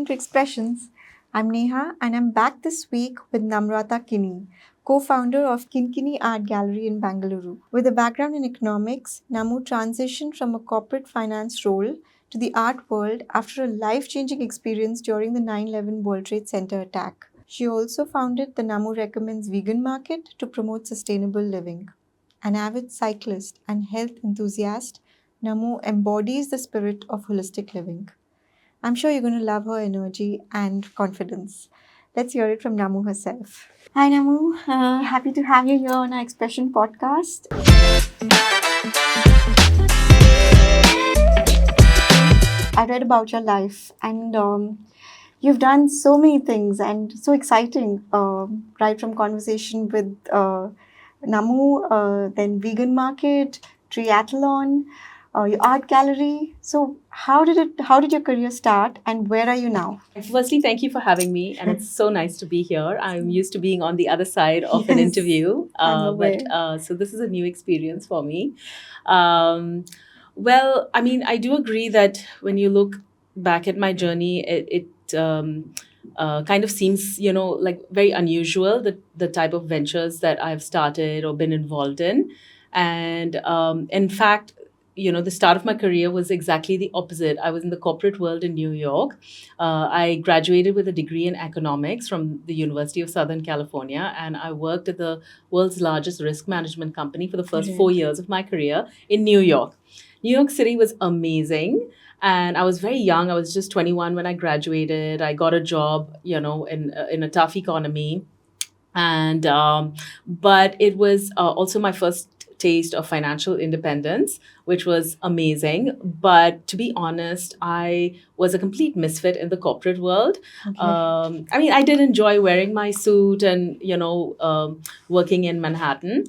welcome to Expressions. I'm Neha and I'm back this week with Namu Kini, co-founder of KYNKYNY Art Gallery in Bengaluru. With a background in economics, Namu transitioned from a corporate finance role to the art world after a life-changing experience during the 9/11 World Trade Center attack. She also founded the Namu Recommends Vegan Market to promote sustainable living. An avid cyclist and health enthusiast, Namu embodies the spirit of holistic living. I'm sure you're going to love her energy and confidence. Let's hear it from Namu herself. Hi, Namu. Happy to have you here on our Expression podcast. I read about your life and you've done so many things and so exciting, right from conversation with Namu, then vegan market, triathlon, your art gallery. So how did your career start and where are you now? Firstly, thank you for having me, and it's so nice to be here. I'm used to being on the other side of an Yes, interview, I'm aware. so this is a new experience for me. Um, well, I mean, I do agree that when you look back at my journey, it kind of seems, like very unusual, the type of ventures that I've started or been involved in. And in fact, the start of my career was exactly the opposite. I was in the corporate world in New York. I graduated with a degree in economics from the University of Southern California, and I worked at the world's largest risk management company for the first 4 years of my career in New York. New York City was amazing. And I was very young. I was just 21 when I graduated. I got a job, in a tough economy. And but it was also my first taste of financial independence, which was amazing. But to be honest, I was a complete misfit in the corporate world. I mean, I did enjoy wearing my suit and working in Manhattan.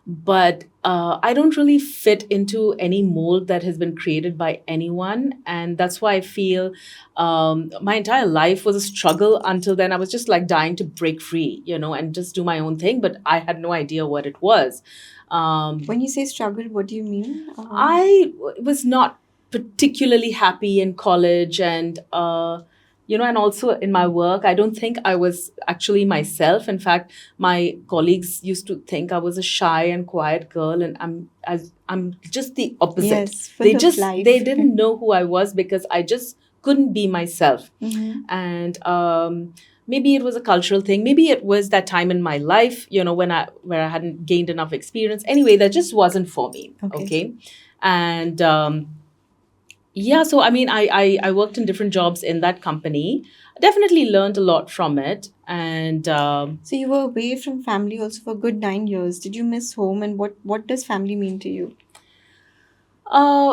But I don't really fit into any mold that has been created by anyone. And that's why I feel my entire life was a struggle until then. I was just like dying to break free, and just do my own thing. But I had no idea what it was. When you say struggle, what do you mean? I was not particularly happy in college and also in my work. I don't think I was actually myself. In fact, my colleagues used to think I was a shy and quiet girl, and I'm just the opposite. Yes, full of life. They didn't know who I was because I just couldn't be myself. Mhm. And maybe it was a cultural thing. Maybe it was that time in my life, where I hadn't gained enough experience. Anyway, that just wasn't for me. Okay. Okay. And yeah, so I mean, I worked in different jobs in that company. Definitely learned a lot from it. And So you were away from family also for a good 9 years. Did you miss home and what does family mean to you?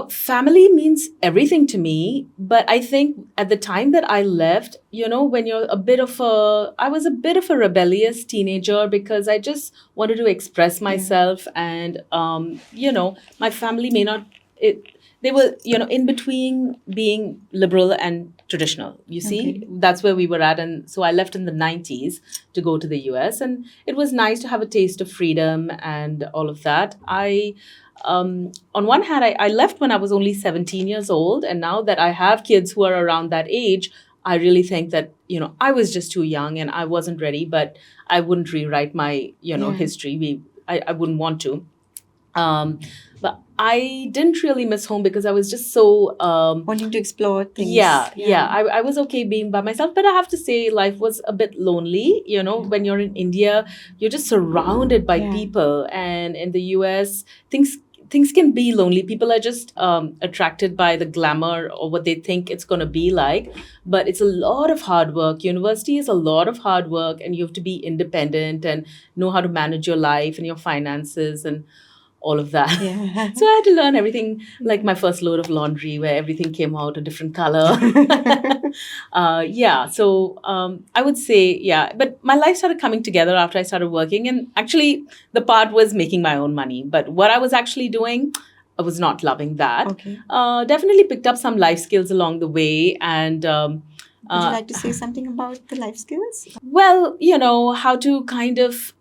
family means everything to me. But I think at the time that I left, when I was a bit of a rebellious teenager because I just wanted to express myself. And, my family may not, they were, in between being liberal and traditional. You see, Okay. that's where we were at. And so I left in the 90s to go to the US. And it was nice to have a taste of freedom and all of that. On one hand, I left when I was only 17 years old. And now that I have kids who are around that age, I really think that, I was just too young and I wasn't ready, but I wouldn't rewrite my, Yeah. history. I wouldn't want to. But I didn't really miss home because I was just so Wanting to explore things. yeah. I was okay being by myself, but I have to say life was a bit lonely. When you're in India, you're just surrounded by Yeah. people, and in the US, things can be lonely. People are just attracted by the glamour or what they think it's going to be like, but it's a lot of hard work. University is a lot of hard work, and you have to be independent and know how to manage your life and your finances and all of that. Yeah. So I had to learn everything, like my first load of laundry, where everything came out a different color. Yeah, so I would say, yeah, but my life started coming together after I started working. And actually, the part was making my own money. But what I was actually doing, I was not loving that. Okay. Definitely picked up some life skills along the way. And Would you like to say something about the life skills? well, how to kind of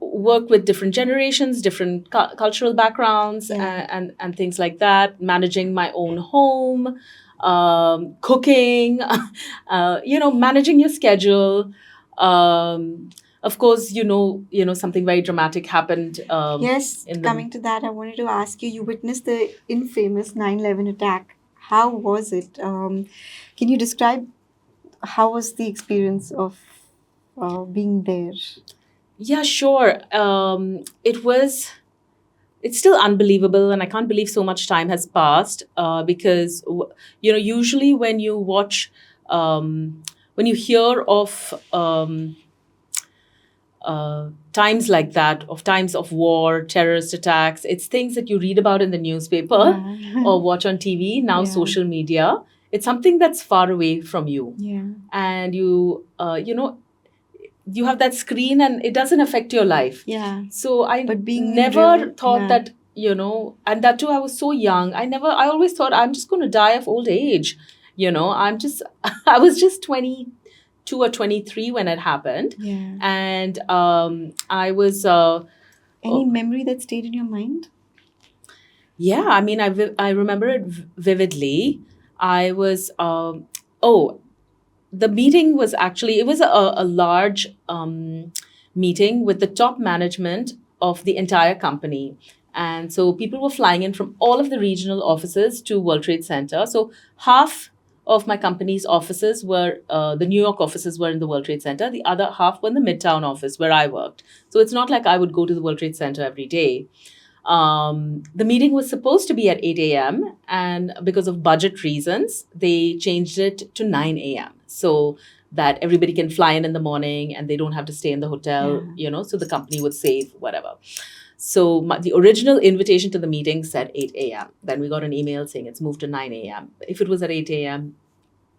work with different generations, different cultural backgrounds, Yeah. and things like that. Managing my own home, cooking, managing your schedule. Um, of course, something very dramatic happened Yes, in the. coming to that, I wanted to ask you, you witnessed the infamous 9/11 attack. How was it? Can you describe how was the experience of being there? Yeah, sure. It's still unbelievable, and I can't believe so much time has passed because, usually when you hear of times like that, of times of war, terrorist attacks, it's things that you read about in the newspaper Yeah. or watch on TV, now Yeah. social media. It's something that's far away from you. Yeah. And you have that screen and it doesn't affect your life. Yeah. So I But being in never real, thought yeah. that, and that too, I was so young. I always thought I'm just going to die of old age. I was just 22 or 23 when it happened. Yeah. And I was, Any memory that stayed in your mind? yeah, I mean, I remember it vividly. I was, oh, the meeting was actually, it was a large meeting with the top management of the entire company. And so people were flying in from all of the regional offices to World Trade Center. So half of my company's offices were, the New York offices were in the World Trade Center. The other half were in the Midtown office where I worked. So it's not like I would go to the World Trade Center every day. The meeting was supposed to be at 8 a.m. and because of budget reasons, they changed it to 9 a.m. so that everybody can fly in the morning and they don't have to stay in the hotel, so the company would save whatever. So the original invitation to the meeting said 8 a.m. Then we got an email saying it's moved to 9 a.m. If it was at 8 a.m.,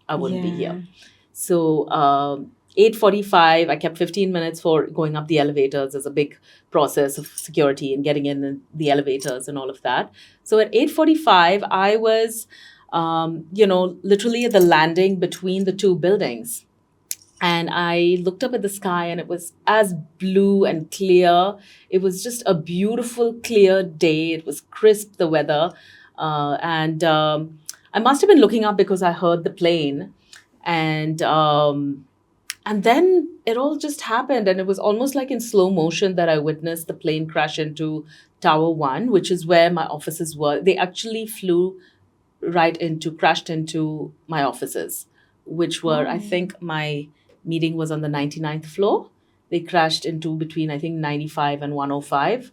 I wouldn't be here. So 8:45, I kept 15 minutes for going up the elevators. There's a big process of security and getting in the elevators and all of that. So at 8:45, I was, literally at the landing between the two buildings. And I looked up at the sky and it was as blue and clear. It was just a beautiful, clear day. It was crisp, the weather. And I must have been looking up because I heard the plane. And then it all just happened, and it was almost like in slow motion that I witnessed the plane crash into Tower One, which is where my offices were. They actually crashed into my offices, which were, I think, my meeting was on the 99th floor. They crashed into between, I think, 95 and 105.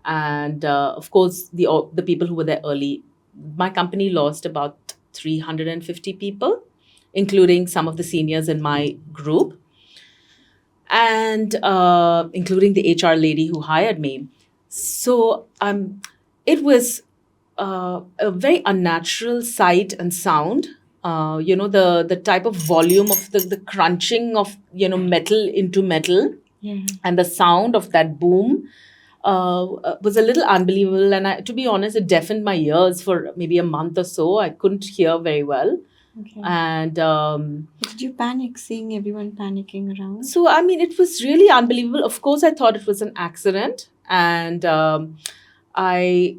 And of course, the people who were there early, my company lost about 350 people, including some of the seniors in my group, and including the HR lady who hired me. So it was a very unnatural sight and sound. The type of volume of the crunching of metal into metal, and the sound of that boom was a little unbelievable. And to be honest, it deafened my ears for maybe a month or so. I couldn't hear very well. Okay. And did you panic seeing everyone panicking around? so, I mean, it was really unbelievable. Of course, I thought it was an accident, and I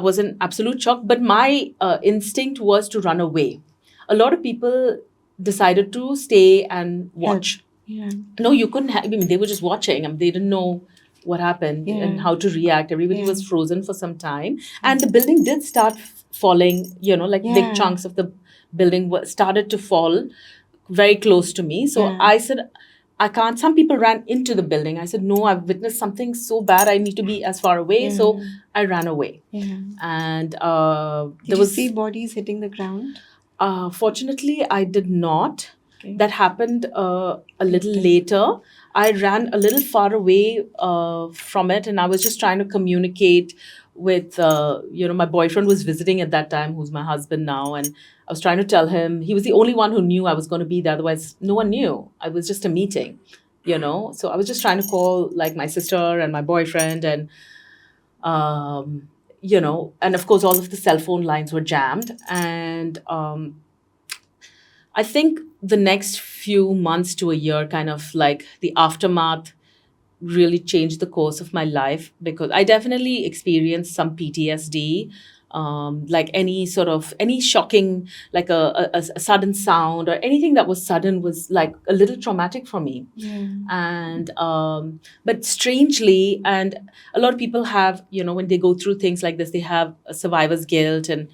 was in absolute shock. But my instinct was to run away. A lot of people decided to stay and watch. Yeah. No, you couldn't. I mean, they were just watching. I mean, they didn't know what happened and how to react. Everybody was frozen for some time, and the building did start falling. Big chunks of the building started to fall very close to me. So I said, I can't. Some people ran into the building. I said, no, I've witnessed something so bad. I need to be as far away. So I ran away. And did you see bodies hitting the ground? Fortunately, I did not. Okay. That happened a little later. I ran a little far away from it, and I was just trying to communicate with, my boyfriend was visiting at that time, who's my husband now, and I was trying to tell him. He was the only one who knew I was going to be there. Otherwise, no one knew. I was just a meeting, So I was just trying to call like my sister and my boyfriend, and and of course, all of the cell phone lines were jammed. And I think the next few months to a year, kind of like the aftermath, really changed the course of my life, because I definitely experienced some PTSD like any shocking, like a sudden sound or anything that was sudden was like a little traumatic for me. Yeah. And but strangely, and a lot of people have, when they go through things like this, they have a survivor's guilt. And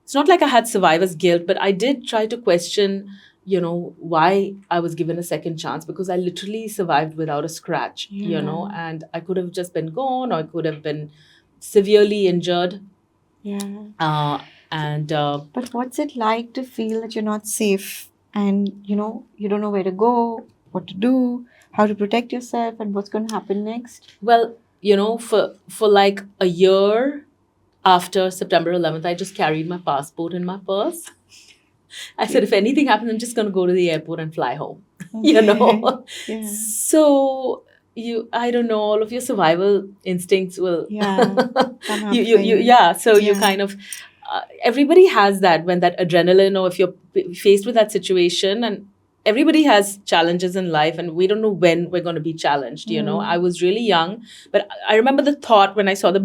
it's not like I had survivor's guilt, but I did try to question, why I was given a second chance, because I literally survived without a scratch, Yeah. and I could have just been gone, or I could have been severely injured. Yeah. And But what's it like to feel that you're not safe and you don't know where to go, what to do, how to protect yourself, and what's going to happen next? Well, for like a year after September 11th, I just carried my passport in my purse. I said, if anything happens, I'm just going to go to the airport and fly home. you know. Yeah. So I don't know, all of your survival instincts will. Yeah. Come up Yeah. So you Yeah. kind of. Everybody has that, when that adrenaline, or if you're faced with that situation, and everybody has challenges in life, and we don't know when we're going to be challenged. I was really young, but I remember the thought when I saw the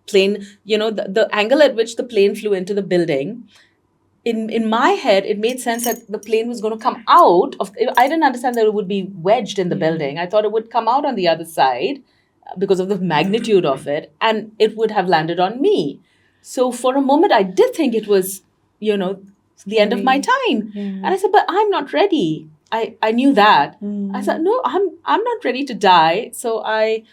plane, the angle at which the plane flew into the building. In my head, it made sense that the plane was going to come out of. I didn't understand that it would be wedged in the building. I thought it would come out on the other side because of the magnitude of it, and it would have landed on me. So for a moment, I did think it was, the end of my time. Yeah. And I said, but I'm not ready. I knew that. I said, no, I'm not ready to die. So I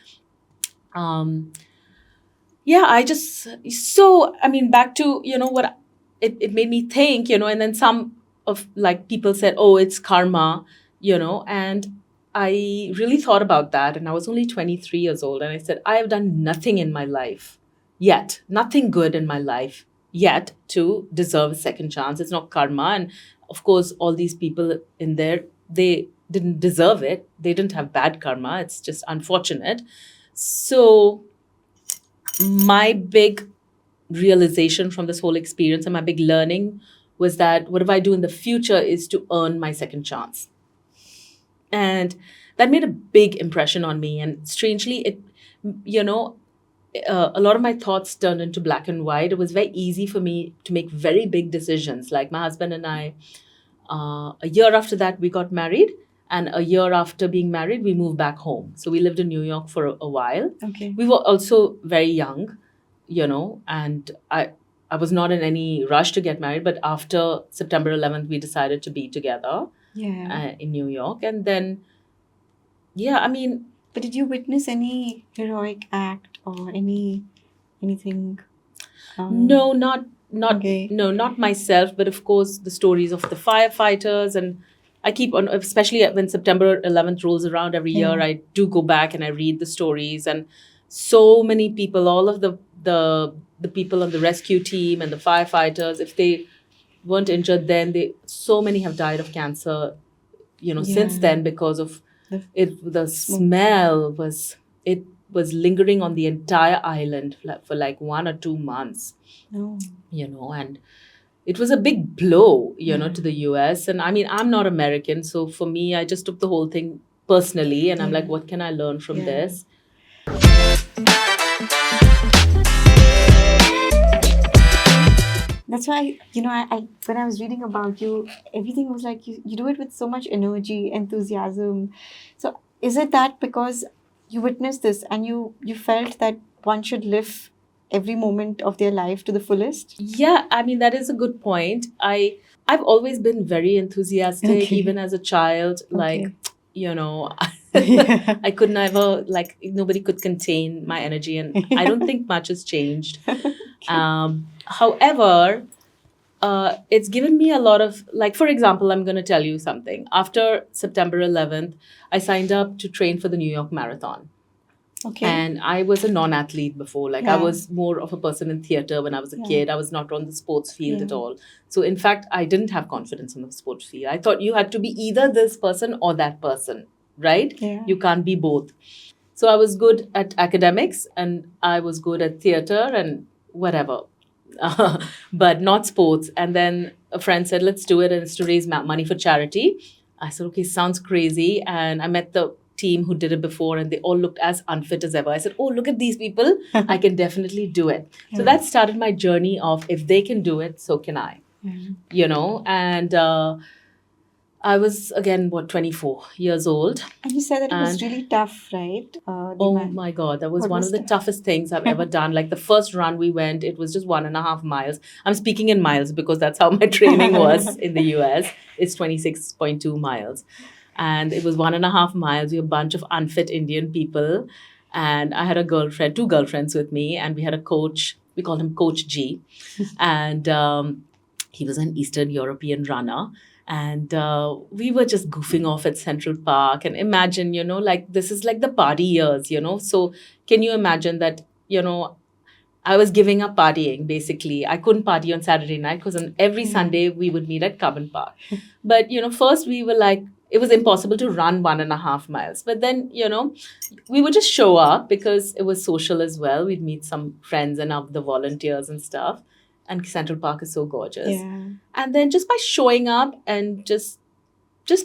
just, so, I mean, back to, what it made me think, and then some of like people said, oh, it's karma, and I really thought about that. And I was only 23 years old. And I said, I have done nothing in my life yet, nothing good in my life yet to deserve a second chance. It's not karma. And of course, all these people in there, they didn't deserve it. They didn't have bad karma. It's just unfortunate. So my big realization from this whole experience, and my big learning, was that whatever I do in the future is to earn my second chance. And that made a big impression on me. And strangely, it, a lot of my thoughts turned into black and white. It was very easy for me to make very big decisions. Like my husband and I, a year after that, we got married. And a year after being married, we moved back home. So we lived in New York for a while. Okay. We were also very young, and I was not in any rush to get married. But after September 11th, we decided to be together in New York. And then, I mean. But did you witness any heroic act or anything? No, not Okay. no, not myself, but of course the stories of the firefighters. And I keep on, especially when September 11th rolls around every year, I do go back and I read the stories. And so many people, all of the people on the rescue team and the firefighters, if they weren't injured then, so many have died of cancer, since then, because of the smell was lingering on the entire island for like 1 or 2 months. No. And it was a big blow, to the US. And I mean, I'm not American. So for me, I just took the whole thing personally. And I'm like, what can I learn from this? That's why, I when I was reading about you, everything was like you do it with so much energy, enthusiasm. So is it that because you witnessed this and you felt that one should live every moment of their life to the fullest? Yeah, I mean, that is a good point. I've always been very enthusiastic, Okay. even as a child. Like, Yeah. I could never, like, nobody could contain my energy, and I don't think much has changed. However, it's given me a lot of, like, for example, I'm going to tell you something. After September 11th, I signed up to train for the New York Marathon. Okay. And I was a non-athlete before. Like, I Yeah. was more of a person in theater when I was a kid. I was not on the sports field at Yeah. all. So, in fact, I didn't have confidence in the sports field. I thought you had to be either this person or that person, right? Yeah. You can't be both. So, I was good at academics and I was good at theater and whatever, but not sports. And then a friend said, let's do it. And it's to raise money for charity. I said, okay, sounds crazy. And I met the team who did it before, and they all looked as unfit as ever. I said, oh, look at these people. I can definitely do it. So that started my journey of, if they can do it, so can I. And I was, again, 24 years old. And you said that it was And really tough, right? oh my God, that was What one was of the tough? toughest things I've ever done. Like the first run we went, it was just 1.5 miles. I'm speaking in miles because that's how my training was in the US. It's 26.2 miles. And it was 1.5 miles. We were a bunch of unfit Indian people. And I had a girlfriend, two girlfriends with me, and we had a coach. We called him Coach G. And he was an Eastern European runner. And we were just goofing off at Central Park. And imagine, like this is like the party years, So can you imagine that, I was giving up partying basically. I couldn't party on Saturday night because on every Sunday we would meet at Cubbon Park. But, first we were like, it was impossible to run 1.5 miles. But then, we would just show up because it was social as well. We'd meet some friends and the volunteers and stuff. And Central Park is so gorgeous. Yeah. And then just by showing up and just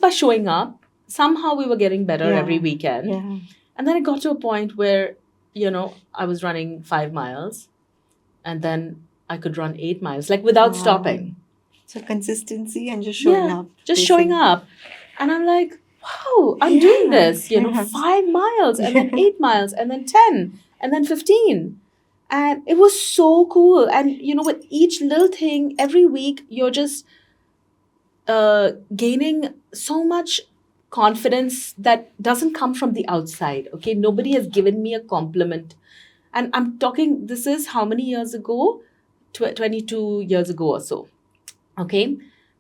by showing up, somehow we were getting better every weekend. Yeah. And then it got to a point where, I was running 5 miles and then I could run 8 miles, like without stopping. So consistency and just showing up. Just showing up. And I'm like, wow, I'm doing this, 5 miles and then 8 miles and then 10 and then 15. And it was so cool. And, with each little thing, every week, you're just gaining so much confidence that doesn't come from the outside. Okay. Nobody has given me a compliment. And I'm talking, this is how many years ago? 22 years ago or so. Okay.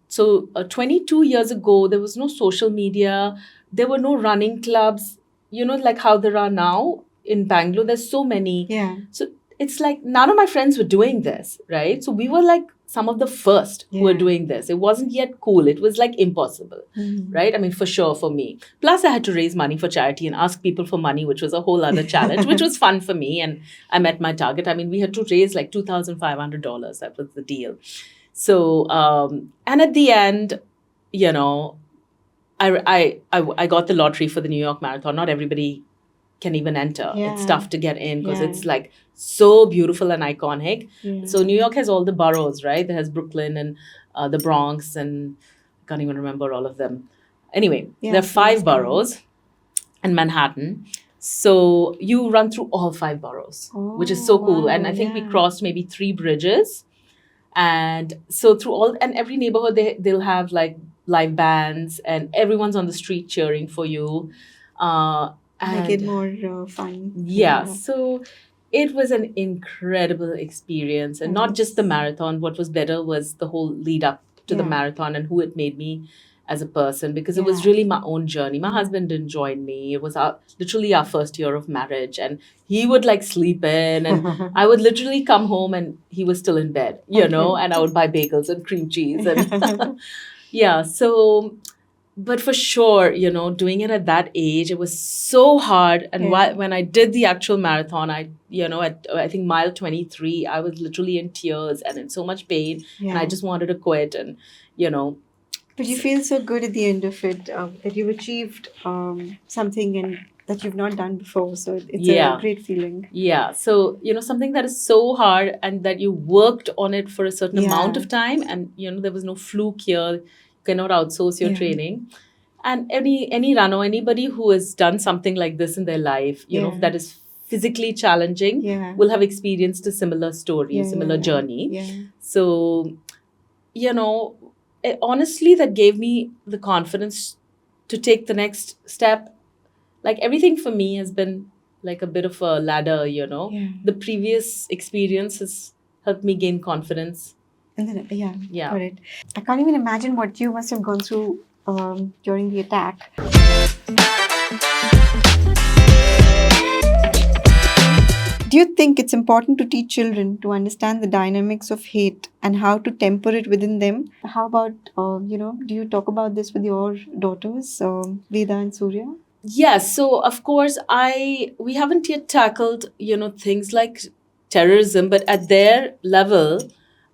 So 22 years ago, there was no social media. There were no running clubs, like how there are now in Bangalore. There's so many. Yeah. So it's like none of my friends were doing this, right? So we were like some of the first who were doing this. It wasn't yet cool. It was like impossible, right? I mean, for sure for me. Plus, I had to raise money for charity and ask people for money, which was a whole other challenge, which was fun for me. And I met my target. I mean, we had to raise like $2,500. That was the deal. So, and at the end, I got the lottery for the New York Marathon. Not everybody can even enter. Yeah. It's tough to get in because it's like so beautiful and iconic. Yeah. So New York has all the boroughs, right? It has Brooklyn and the Bronx, and I can't even remember all of them. Anyway, there are 5 boroughs and Manhattan. So you run through all 5 boroughs, which is so cool. And I think we crossed maybe 3 bridges. And so through all, and every neighborhood, they'll have like live bands and everyone's on the street cheering for you. Make it more fun. Yeah. So it was an incredible experience. And not just the marathon. What was better was the whole lead up to the marathon and who it made me as a person, because it was really my own journey. My husband didn't join me. It was literally our first year of marriage, and he would like sleep in, and I would literally come home and he was still in bed, and I would buy bagels and cream cheese and so. But for sure, doing it at that age, it was so hard. And when I did the actual marathon, I think mile 23, I was literally in tears and in so much pain, and I just wanted to quit. And But you feel so good at the end of it, that you've achieved something and that you've not done before. So it's a great feeling. Yeah. So, something that is so hard and that you worked on it for a certain amount of time, and, there was no fluke here. You cannot outsource your training. And any runner, anybody who has done something like this in their life, that is physically challenging, will have experienced a similar story, similar journey. Yeah. So, honestly, that gave me the confidence to take the next step. Like everything for me has been like a bit of a ladder, The previous experience has helped me gain confidence. And then, got it. I can't even imagine what you must have gone through during the attack. Do you think it's important to teach children to understand the dynamics of hate and how to temper it within them? How about, do you talk about this with your daughters, Veda and Surya? Yes. So, of course, we haven't yet tackled, things like terrorism, but at their level,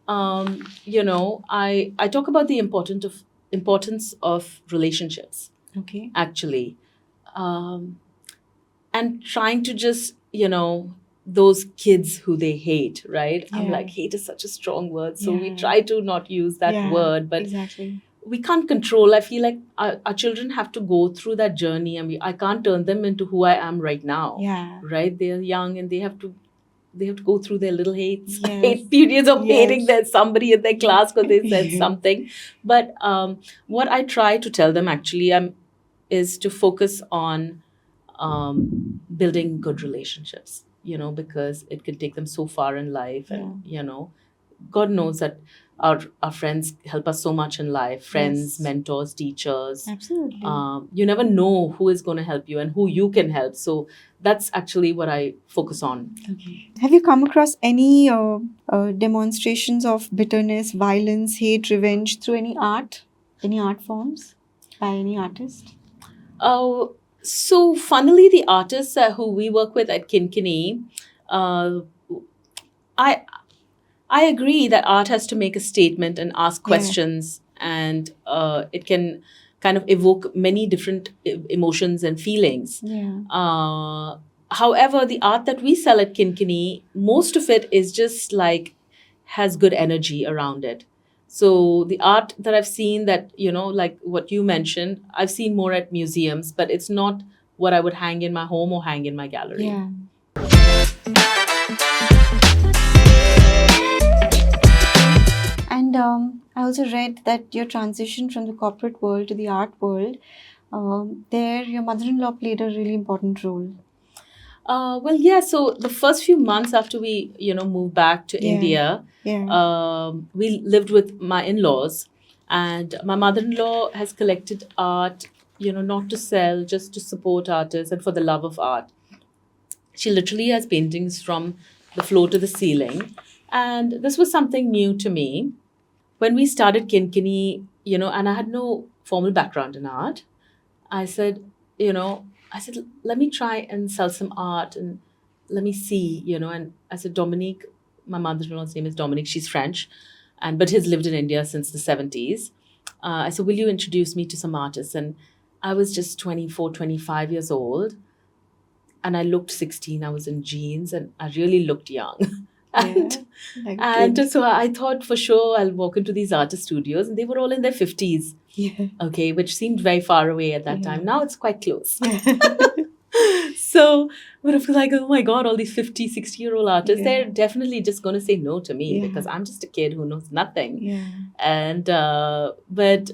I talk about the importance of relationships. Okay. Actually, um, and trying to just, those kids who they hate, right? I'm Yeah. like, hate is such a strong word. So we Yeah. try to not use that Yeah, word, but exactly. we can't control. I feel like our children have to go through that journey, and I can't turn them into who I am right now. Yeah. Right? They're young and they have to go through their little hates, Yes. hate periods of hating Yes. that somebody in their class because they said something. But what I try to tell them actually is to focus on building good relationships, because it can take them so far in life. And, God knows that our friends help us so much in life, friends, Yes. mentors, teachers. Absolutely. You never know who is going to help you and who you can help. So that's actually what I focus on. Okay. Have you come across any demonstrations of bitterness, violence, hate, revenge through any art forms by any artist? Oh, so funnily, the artists who we work with at KYNKYNY, uh, I I agree that art has to make a statement and ask Yeah. questions, and it can kind of evoke many different emotions and feelings. Yeah. However, the art that we sell at KYNKYNY, most of it is just like has good energy around it. So the art that I've seen that, like what you mentioned, I've seen more at museums, but it's not what I would hang in my home or hang in my gallery. Yeah. And I also read that your transition from the corporate world to the art world, there your mother-in-law played a really important role. Well, yeah. So the first few months after we, moved back to Yeah. India, Yeah. we lived with my in-laws, and my mother-in-law has collected art, not to sell, just to support artists and for the love of art. She literally has paintings from the floor to the ceiling, and this was something new to me. When we started KYNKYNY, and I had no formal background in art, I said, let me try and sell some art and let me see, and I said, Dominique, my mother-in-law's name is Dominique, she's French, but has lived in India since the 70s. I said, will you introduce me to some artists? And I was just 24, 25 years old, and I looked 16. I was in jeans and I really looked young. and Like and so I thought for sure I'll walk into these artist studios, and they were all in their 50s. Yeah. Okay, which seemed very far away at that time. Yeah. Now it's quite close. Yeah. So, but I feel like, oh my God, all these 50, 60-year-old artists, Yeah. they're definitely just going to say no to me Yeah. because I'm just a kid who knows nothing. Yeah. And, but,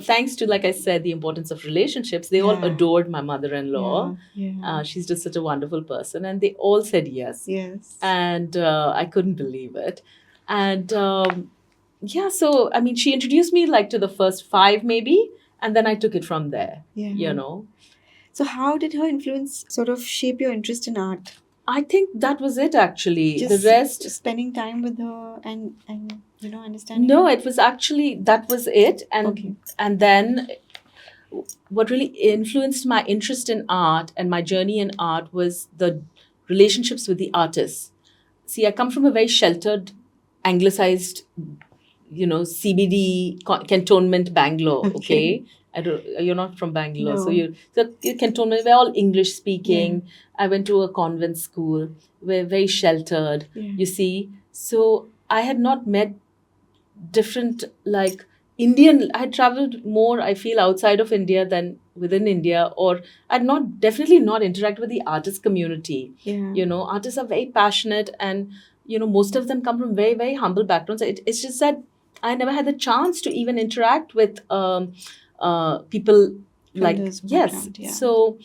thanks to, like I said, the importance of relationships, they all Yeah. adored my mother-in-law. Yeah. She's just such a wonderful person. And they all said yes. Yes. And I couldn't believe it. And yeah, so, I mean, she introduced me like to the first 5 maybe, and then I took it from there, Yeah. So how did her influence sort of shape your interest in art? I think that was it actually. Just the rest, spending time with her and understanding no, her? it was actually, that was it. And Okay. and then what really influenced my interest in art and my journey in art was the relationships with the artists. See, I come from a very sheltered, anglicized, CBD cantonment Bangalore. Okay, I don't. You're not from Bangalore, so No. you're cantonment. We're all English speaking. I went to a convent school. We're very sheltered. Yeah. You see, so I had not met different like Indian. I had traveled more, I feel, outside of India than within India, or I'd not definitely not interact with the artist community. Yeah. Artists are very passionate, and most of them come from very, very humble backgrounds. It's just that I never had the chance to even interact with people From like, those yes. background, yeah. So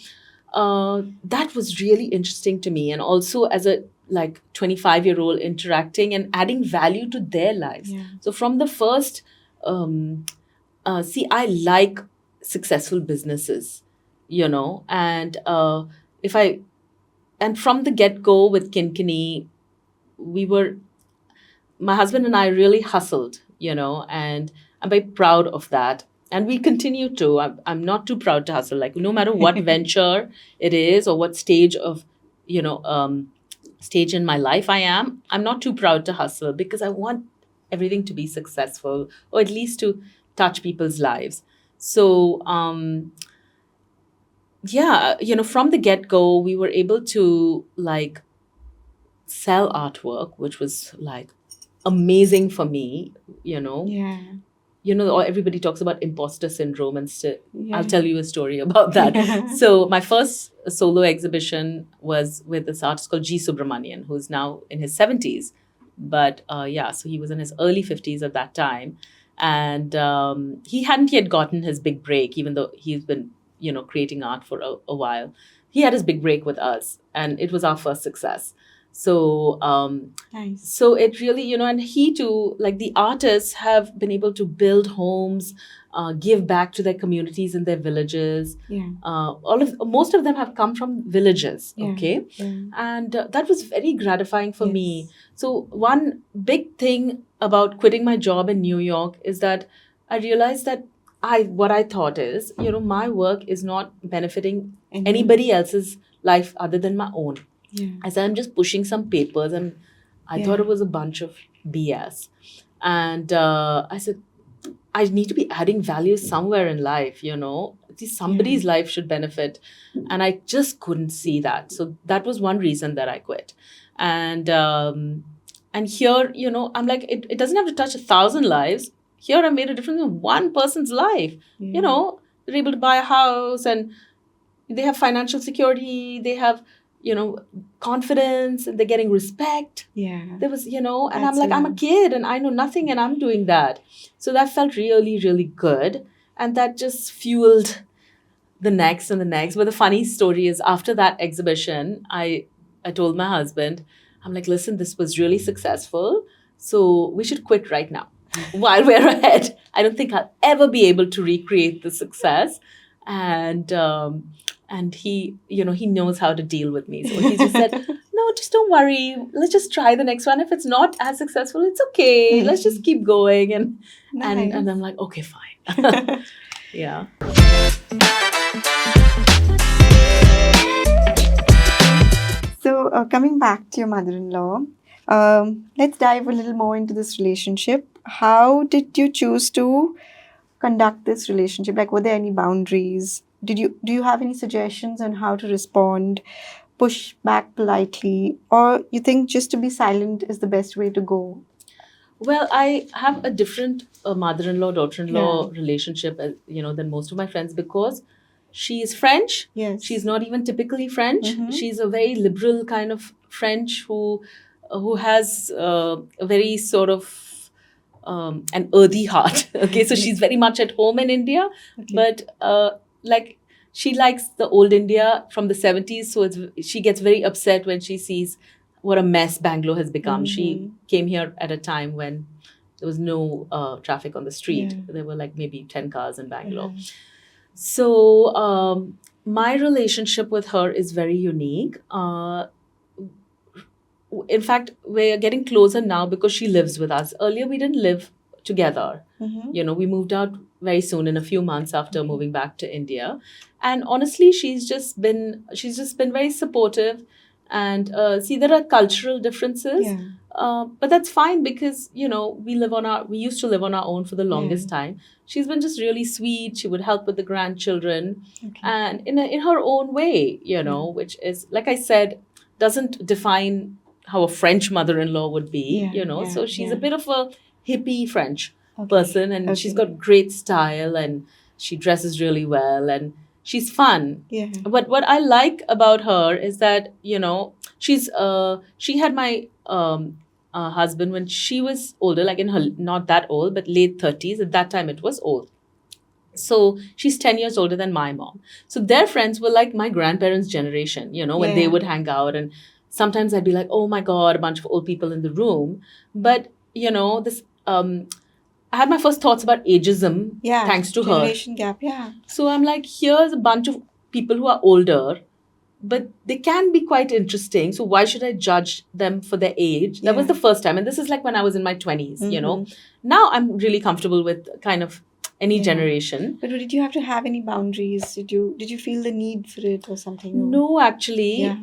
that was really interesting to me, and also as a like 25-year-old interacting and adding value to their lives. Yeah. So from the first, see, I like successful businesses, and if I and from the get-go with KYNKYNY, we were my husband and I really hustled, and I'm very proud of that. And we continue to. I'm not too proud to hustle. Like, no matter what venture it is or what stage of, stage in my life I'm not too proud to hustle because I want everything to be successful or at least to touch people's lives. So, yeah, from the get-go, we were able to like sell artwork, which was like amazing for me, you know. Yeah. Or everybody talks about imposter syndrome and I'll Yeah. tell you a story about that. So my first solo exhibition was with this artist called G Subramanian, who's now in his 70s. But yeah, so he was in his early 50s at that time. And he hadn't yet gotten his big break, even though he's been, creating art for a while. He had his big break with us, and it was our first success. So Nice. so it really, and he too, like the artists have been able to build homes, give back to their communities and their villages. Yeah. Most of them have come from villages. Yeah. Okay. Yeah. And that was very gratifying for me. Yes. So one big thing about quitting my job in New York is that I realized that what I thought is, my work is not benefiting anybody else's life other than my own. Yeah. I said, I'm just pushing some papers, and I thought it was a bunch of BS. And I said, I need to be adding value somewhere in life, At least somebody's life should benefit. And I just couldn't see that. So that was one reason that I quit. And here, I'm like, it doesn't have to touch 1,000 lives. Here I made a difference in one person's life. Yeah. They're able to buy a house, and they have financial security, they have confidence, and they're getting respect. Yeah. There was, and I'm That's like, I'm a enough. kid and I know nothing, and I'm doing that. So that felt really, really good. And that just fueled the next and the next. But the funny story is, after that exhibition, I told my husband, I'm like, listen, this was really successful, so we should quit right now while we're ahead. I don't think I'll ever be able to recreate the success. And he, he knows how to deal with me. So he just said, no, just don't worry. Let's just try the next one. If it's not as successful, it's okay. Let's just keep going. And I'm like, okay, fine. Yeah. So, coming back to your mother-in-law, let's dive a little more into this relationship. How did you choose to conduct this relationship? Like, were there any boundaries? Do you have any suggestions on how to respond, push back politely, or you think just to be silent is the best way to go? Well, I have a different mother-in-law, daughter-in-law relationship, than most of my friends, because she is French. Yes. She's not even typically French. Mhm. She's a very liberal kind of French who has a very sort of an earthy heart. Okay, so she's very much at home in India, Okay. but like she likes the old India from the 70s. So she gets very upset when she sees what a mess Bangalore has become. She came here at a time when there was no traffic on the street. Yeah. There were like maybe 10 cars in Bangalore. Yeah. So my relationship with her is very unique. In fact, we're getting closer now because she lives with us. Earlier, we didn't live together. Mhm. We moved out very soon, in a few months after moving back to India. And honestly, she's just been very supportive. And see, there are cultural differences. Yeah. But that's fine, because we used to live on our own for the longest time. She's been just really sweet. She would help with the grandchildren, Okay. and in her own way, which is, like I said, doesn't define how a French mother-in-law would be. So she's a bit of a hippie French person, and she's got great style, and she dresses really well, and she's fun. Yeah. But what I like about her is that she had my husband when she was older, like in her, not that old, but late 30s. At that time, it was old. So she's 10 years older than my mom. So their friends were like my grandparents' generation, when they would hang out. And sometimes I'd be like, oh my God, a bunch of old people in the room. But, this, I had my first thoughts about ageism thanks to her. Generation gap. Yeah. So I'm like, here's a bunch of people who are older, but they can be quite interesting. So why should I judge them for their age? That was the first time. And this is like when I was in my 20s, Now I'm really comfortable with kind of any generation. But did you have to have any boundaries? Did you feel the need for it or something? No, actually.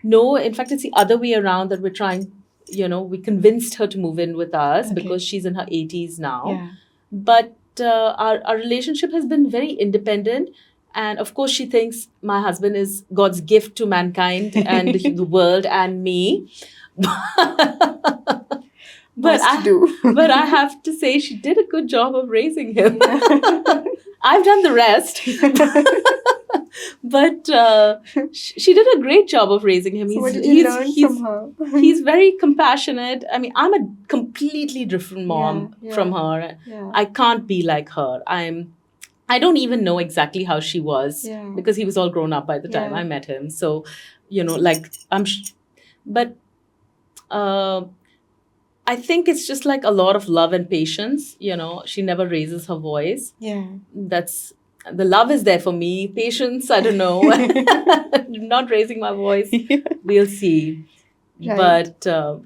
No, in fact, it's the other way around, that we're trying, we convinced her to move in with us because she's in her 80s now. Yeah. But our relationship has been very independent. And of course, she thinks my husband is God's gift to mankind and the world and me. But Must do. but I have to say she did a good job of raising him. Yeah. I've done the rest. But she did a great job of raising him. So what did you learn from her? He's very compassionate. I mean, I'm a completely different mom Yeah, from her. Yeah. I can't be like her. I don't even know exactly how she was Yeah. because he was all grown up by the time Yeah. I met him. So, like but I think it's just like a lot of love and patience. She never raises her voice. Yeah. That's the love is there for me. Patience, I don't know. Not raising my voice. We'll see. Right. But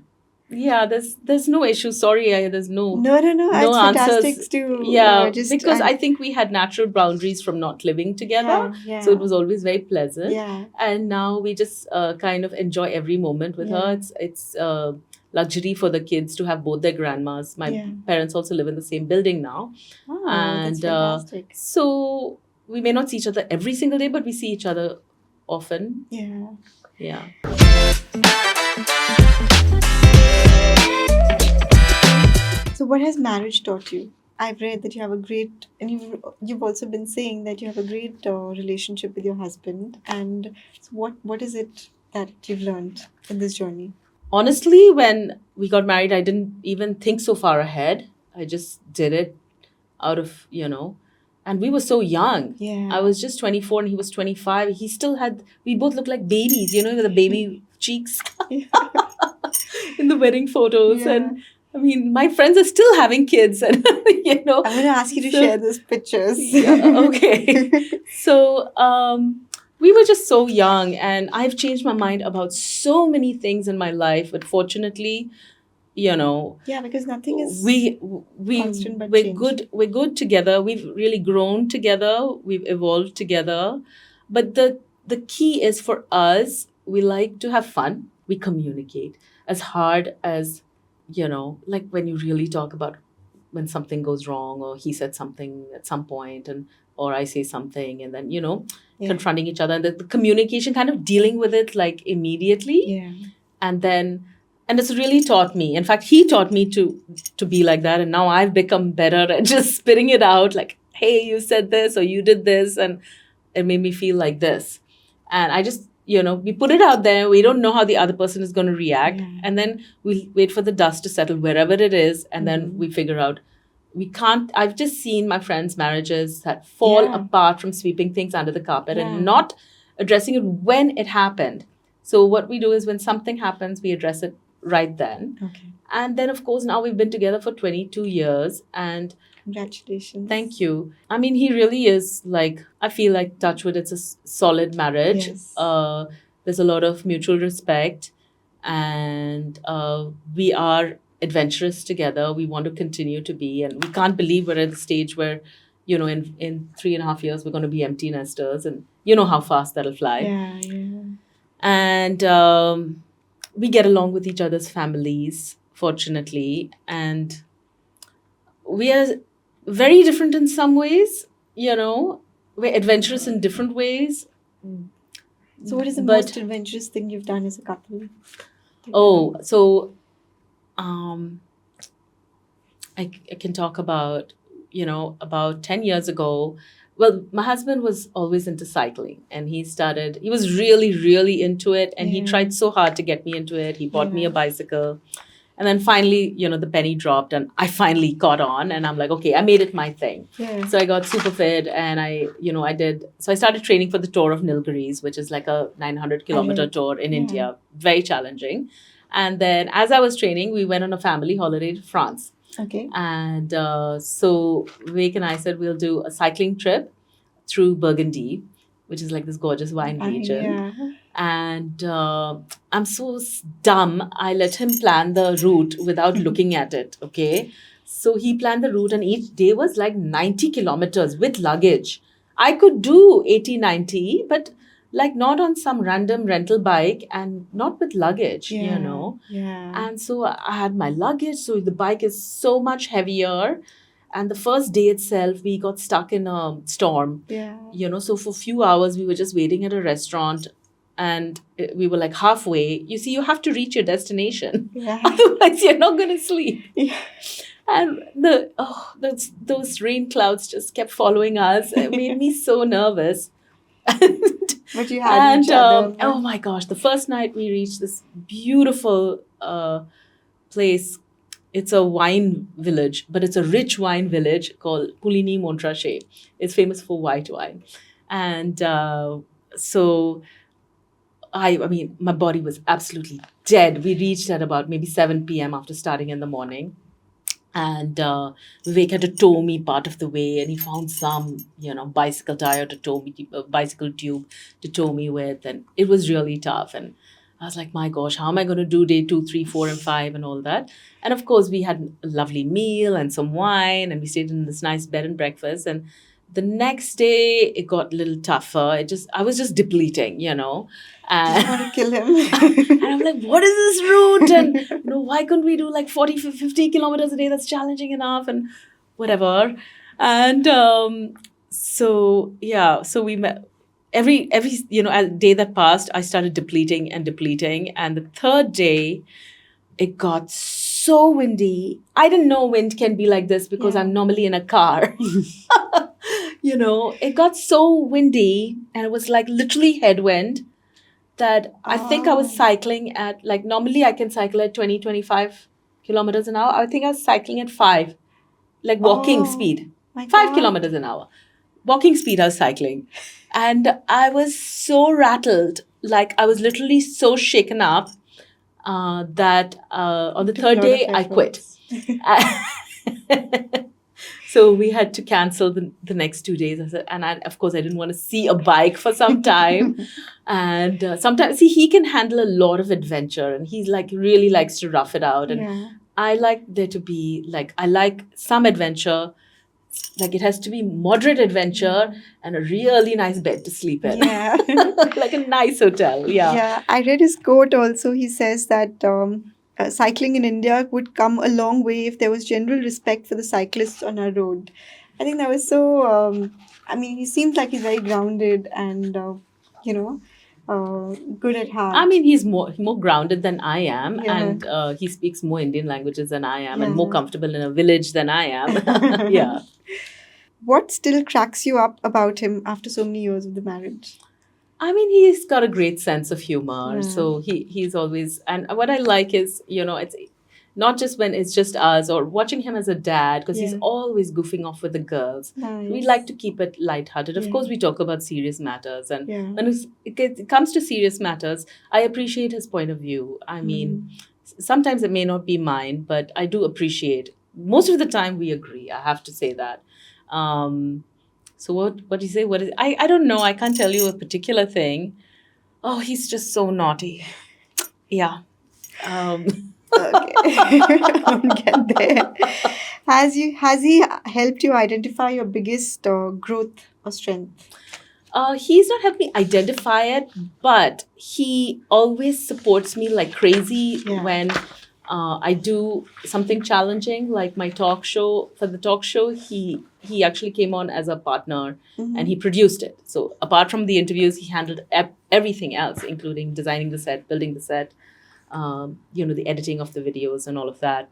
yeah, there's no issue. Sorry, there's no No. no It's answers. fantastic to Yeah, just because I think we had natural boundaries from not living together. Yeah. So it was always very pleasant. Yeah. And now we just kind of enjoy every moment with her. It's luxury for the kids to have both their grandmas. My parents also live in the same building now. Oh, And that's fantastic. so we may not see each other every single day, but we see each other often. Yeah. Yeah. So what has marriage taught you? I've read that you have a great, and you've also been saying that you have a great relationship with your husband. And so what is it that you've learned in this journey? Honestly, when we got married, I didn't even think so far ahead. I just did it out of, and we were so young. Yeah. I was just 24 and he was 25. He still we both looked like babies, with the baby cheeks in the wedding photos. Yeah. And I mean, my friends are still having kids, and I'm going to ask you to share those pictures. Yeah, okay. So we were just so young, and I've changed my mind about so many things in my life. But fortunately, yeah, because nothing is constant but we're change. good. We're good together. We've really grown together. We've evolved together. But the key is for us. We like to have fun. We communicate as hard as like when you really talk about when something goes wrong, or he said something at some point, or I say something, and then confronting each other, and the communication, kind of dealing with it like immediately. Yeah. And it's really taught me. In fact, he taught me to be like that, and now I've become better at just spitting it out, like, hey, you said this or you did this, and it made me feel like this. And I just we put it out there. We don't know how the other person is going to react. Yeah. And then we wait for the dust to settle wherever it is. And then we figure out we can't. I've just seen my friends' marriages that fall apart from sweeping things under the carpet and not addressing it when it happened. So what we do is when something happens, we address it right then. Okay. And then, of course, now we've been together for 22 years. And congratulations. Thank you. I mean, he really is like, I feel like Touchwood, it's a solid marriage. Yes. There's a lot of mutual respect, and we are adventurous together. We want to continue to be, and we can't believe we're at the stage where, in 3.5 years, we're going to be empty nesters, and you know how fast that'll fly. Yeah. And we get along with each other's families, fortunately, and we are very different in some ways, we're adventurous in different ways. So what is the most adventurous thing you've done as a couple? So I can talk about, about 10 years ago. Well, my husband was always into cycling, and he was really, really into it. And he tried so hard to get me into it. He bought me a bicycle. And then finally, the penny dropped, and I finally caught on, and I'm like, okay, I made it my thing. Yeah. So I got super fit, and I started training for the Tour of Nilgiris, which is like a 900-kilometer tour in India. Very challenging. And then as I was training, we went on a family holiday to France. Okay. And so Vivek and I said, we'll do a cycling trip through Burgundy, which is like this gorgeous wine region. Yeah. And I'm so dumb. I let him plan the route without looking at it. Okay. So he planned the route, and each day was like 90 kilometers with luggage. I could do 80, 90, but like not on some random rental bike and not with luggage, Yeah. And so I had my luggage. So the bike is so much heavier. And the first day itself, we got stuck in a storm. Yeah. So for a few hours, we were just waiting at a restaurant, and we were like halfway. You see, you have to reach your destination. Yeah. Otherwise, you're not going to sleep. Yeah. And those rain clouds just kept following us. It made me so nervous. But you had each other. Oh my gosh, the first night we reached this beautiful place. It's a wine village, but it's a rich wine village called Pulini Montrachet. It's famous for white wine. And so I mean, my body was absolutely dead. We reached at about maybe 7 p.m. after starting in the morning. And Vivek had to tow me part of the way, and he found some, bicycle tire to tow me, bicycle tube to tow me with, and it was really tough. And I was like, my gosh, how am I going to do day 2, 3, 4, and 5, and all that? And of course, we had a lovely meal and some wine, and we stayed in this nice bed and breakfast. And the next day, it got a little tougher. I was just depleting, Just and want to kill him. and I'm like, what is this route? And why couldn't we do like 40, 50 kilometers a day? That's challenging enough, and whatever. And so we met. Every day that passed, I started depleting and depleting. And the third day, it got so windy. I didn't know wind can be like this because Yeah. I'm normally in a car. It got so windy, and it was like literally headwind, that I think I was Oh. cycling at, like, normally I can cycle at 20, 25 kilometers an hour. I think I was cycling at 5, like walking Oh, speed, my 5 God. kilometers an hour. Walking speed, I was cycling. And I was so rattled. Like, I was literally so shaken up that on the Took a third lot day, of I quit. efforts. So we had to cancel the next 2 days. Of course, I didn't want to see a bike for some time. And sometimes, see, he can handle a lot of adventure, and he's like really likes to rough it out. And Yeah. I like there to be I like some adventure. Like, it has to be moderate adventure and a really nice bed to sleep in. Yeah. Like a nice hotel. Yeah. Yeah, I read his quote also. He says that cycling in India would come a long way if there was general respect for the cyclists on our road. I think that was so. I mean, he seems like he's very grounded and, you know, good at heart. I mean, he's more grounded than I am, Yeah. and he speaks more Indian languages than I am, and more Yeah. comfortable in a village than I am. Yeah. What still cracks you up about him after so many years of the marriage? I mean, he's got a great sense of humor. Yeah. So he's always, and what I like is, it's not just when it's just us, or watching him as a dad, because he's Yeah. always goofing off with the girls. We Nice. like to keep it lighthearted. Of Yeah. course, we talk about serious matters, and Yeah. when it comes to serious matters, I appreciate his point of view. I mean, sometimes it may not be mine, but I do appreciate. Most of the time, we agree. I have to say that. So what do you say? What is I don't know. I can't tell you a particular thing. Oh, he's just so naughty. Yeah. Okay. I'll get there. Has he helped you identify your biggest growth or strength? He's not helped me identify it, but he always supports me like crazy Yeah. when I do something challenging, like my talk show. For the talk show, he actually came on as a partner, and he produced it. So apart from the interviews, he handled everything else, including designing the set, building the set, the editing of the videos and all of that.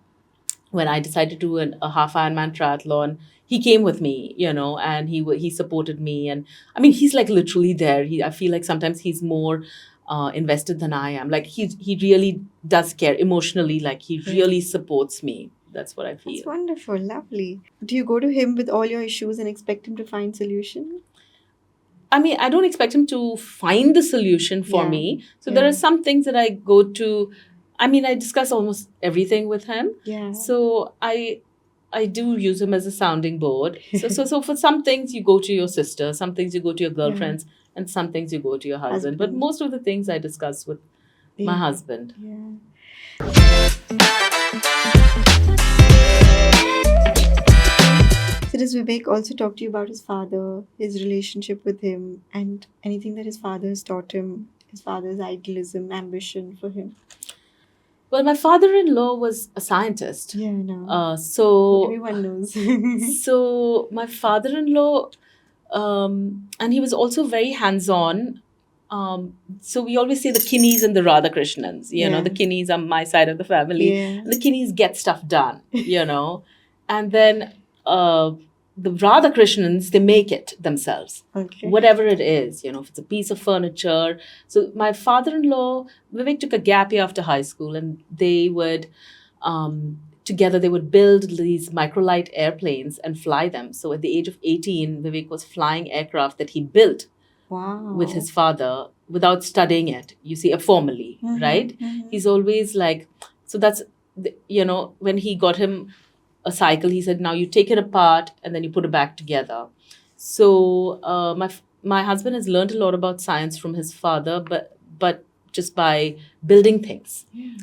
When I decided to do a half Ironman triathlon, he came with me, and he supported me. And I mean, he's like literally there. I feel like sometimes he's more invested than I am. Like, he really does care emotionally. Like, he really supports me. That's what I That's feel. wonderful, lovely. Do you go to him with all your issues and expect him to find solution? I mean, I don't expect him to find the solution for Yeah. me. So there Yeah. are some things that I go to. I mean, I discuss almost everything with him. Yeah. So I do use him as a sounding board. So for some things you go to your sister, some things you go to your girlfriends, and some things you go to your husband. But Husband. most of the things I discuss with my Yeah. husband. Yeah. So does Vivek also talk to you about his father, his relationship with him, and anything that his father has taught him, his father's idealism, ambition for him? Well, my father-in-law was a scientist. Yeah, I know. So Everyone knows. so my father-in-law, and he was also very hands-on. So we always say the Kinnies and the Radhakrishnans. Yeah. The Kinnies are my side of the family, Yeah. and the Kinnies get stuff done. And then the Radhakrishnans, they make it themselves, Okay. whatever it is. If it's a piece of furniture. So my father-in-law, Vivek, took a gap year after high school, and they would. Together they would build these microlight airplanes and fly them. So at the age of 18, Vivek was flying aircraft that he built Wow. with his father without studying it, you see, formally, right? He's always like, so that's, when he got him a cycle, he said, now you take it apart and then you put it back together. So my husband has learned a lot about science from his father, but just by building things. Yeah.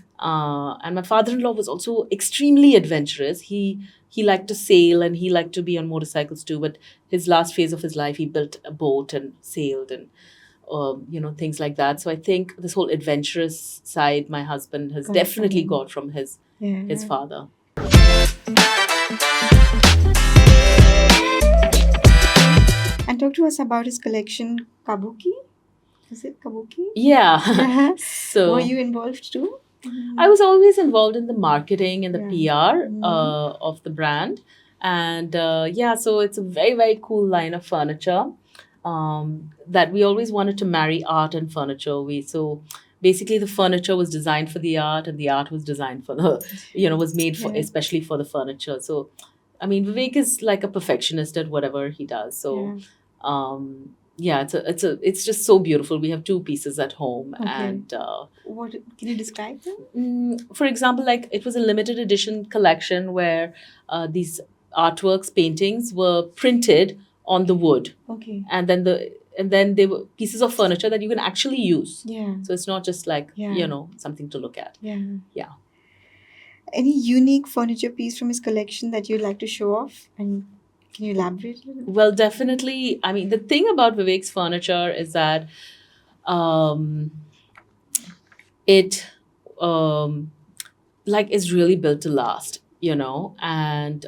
And my father-in-law was also extremely adventurous. He liked to sail and he liked to be on motorcycles too. But his last phase of his life, he built a boat and sailed and things like that. So I think this whole adventurous side, my husband has definitely got from his father. And talk to us about his collection, Kabuki. Is it Kabuki? Yeah. So were you involved too? I was always involved in the marketing and the Yeah. PR of the brand. And so it's a very, very cool line of furniture that we always wanted to marry art and furniture. So basically the furniture was designed for the art and the art was designed for was made for especially for the furniture. So, I mean, Vivek is like a perfectionist at whatever he does. So, it's just so beautiful. We have 2 pieces at home, and what can you describe them? For example, like it was a limited edition collection where these artworks, paintings were printed on the wood. Okay. And then they were pieces of furniture that you can actually use. Yeah. So it's not just like something to look at. Yeah. Yeah. Any unique furniture piece from his collection that you'd like to show off? And can you elaborate a little bit? Well, definitely. I mean, the thing about Vivek's furniture is that it is really built to last, and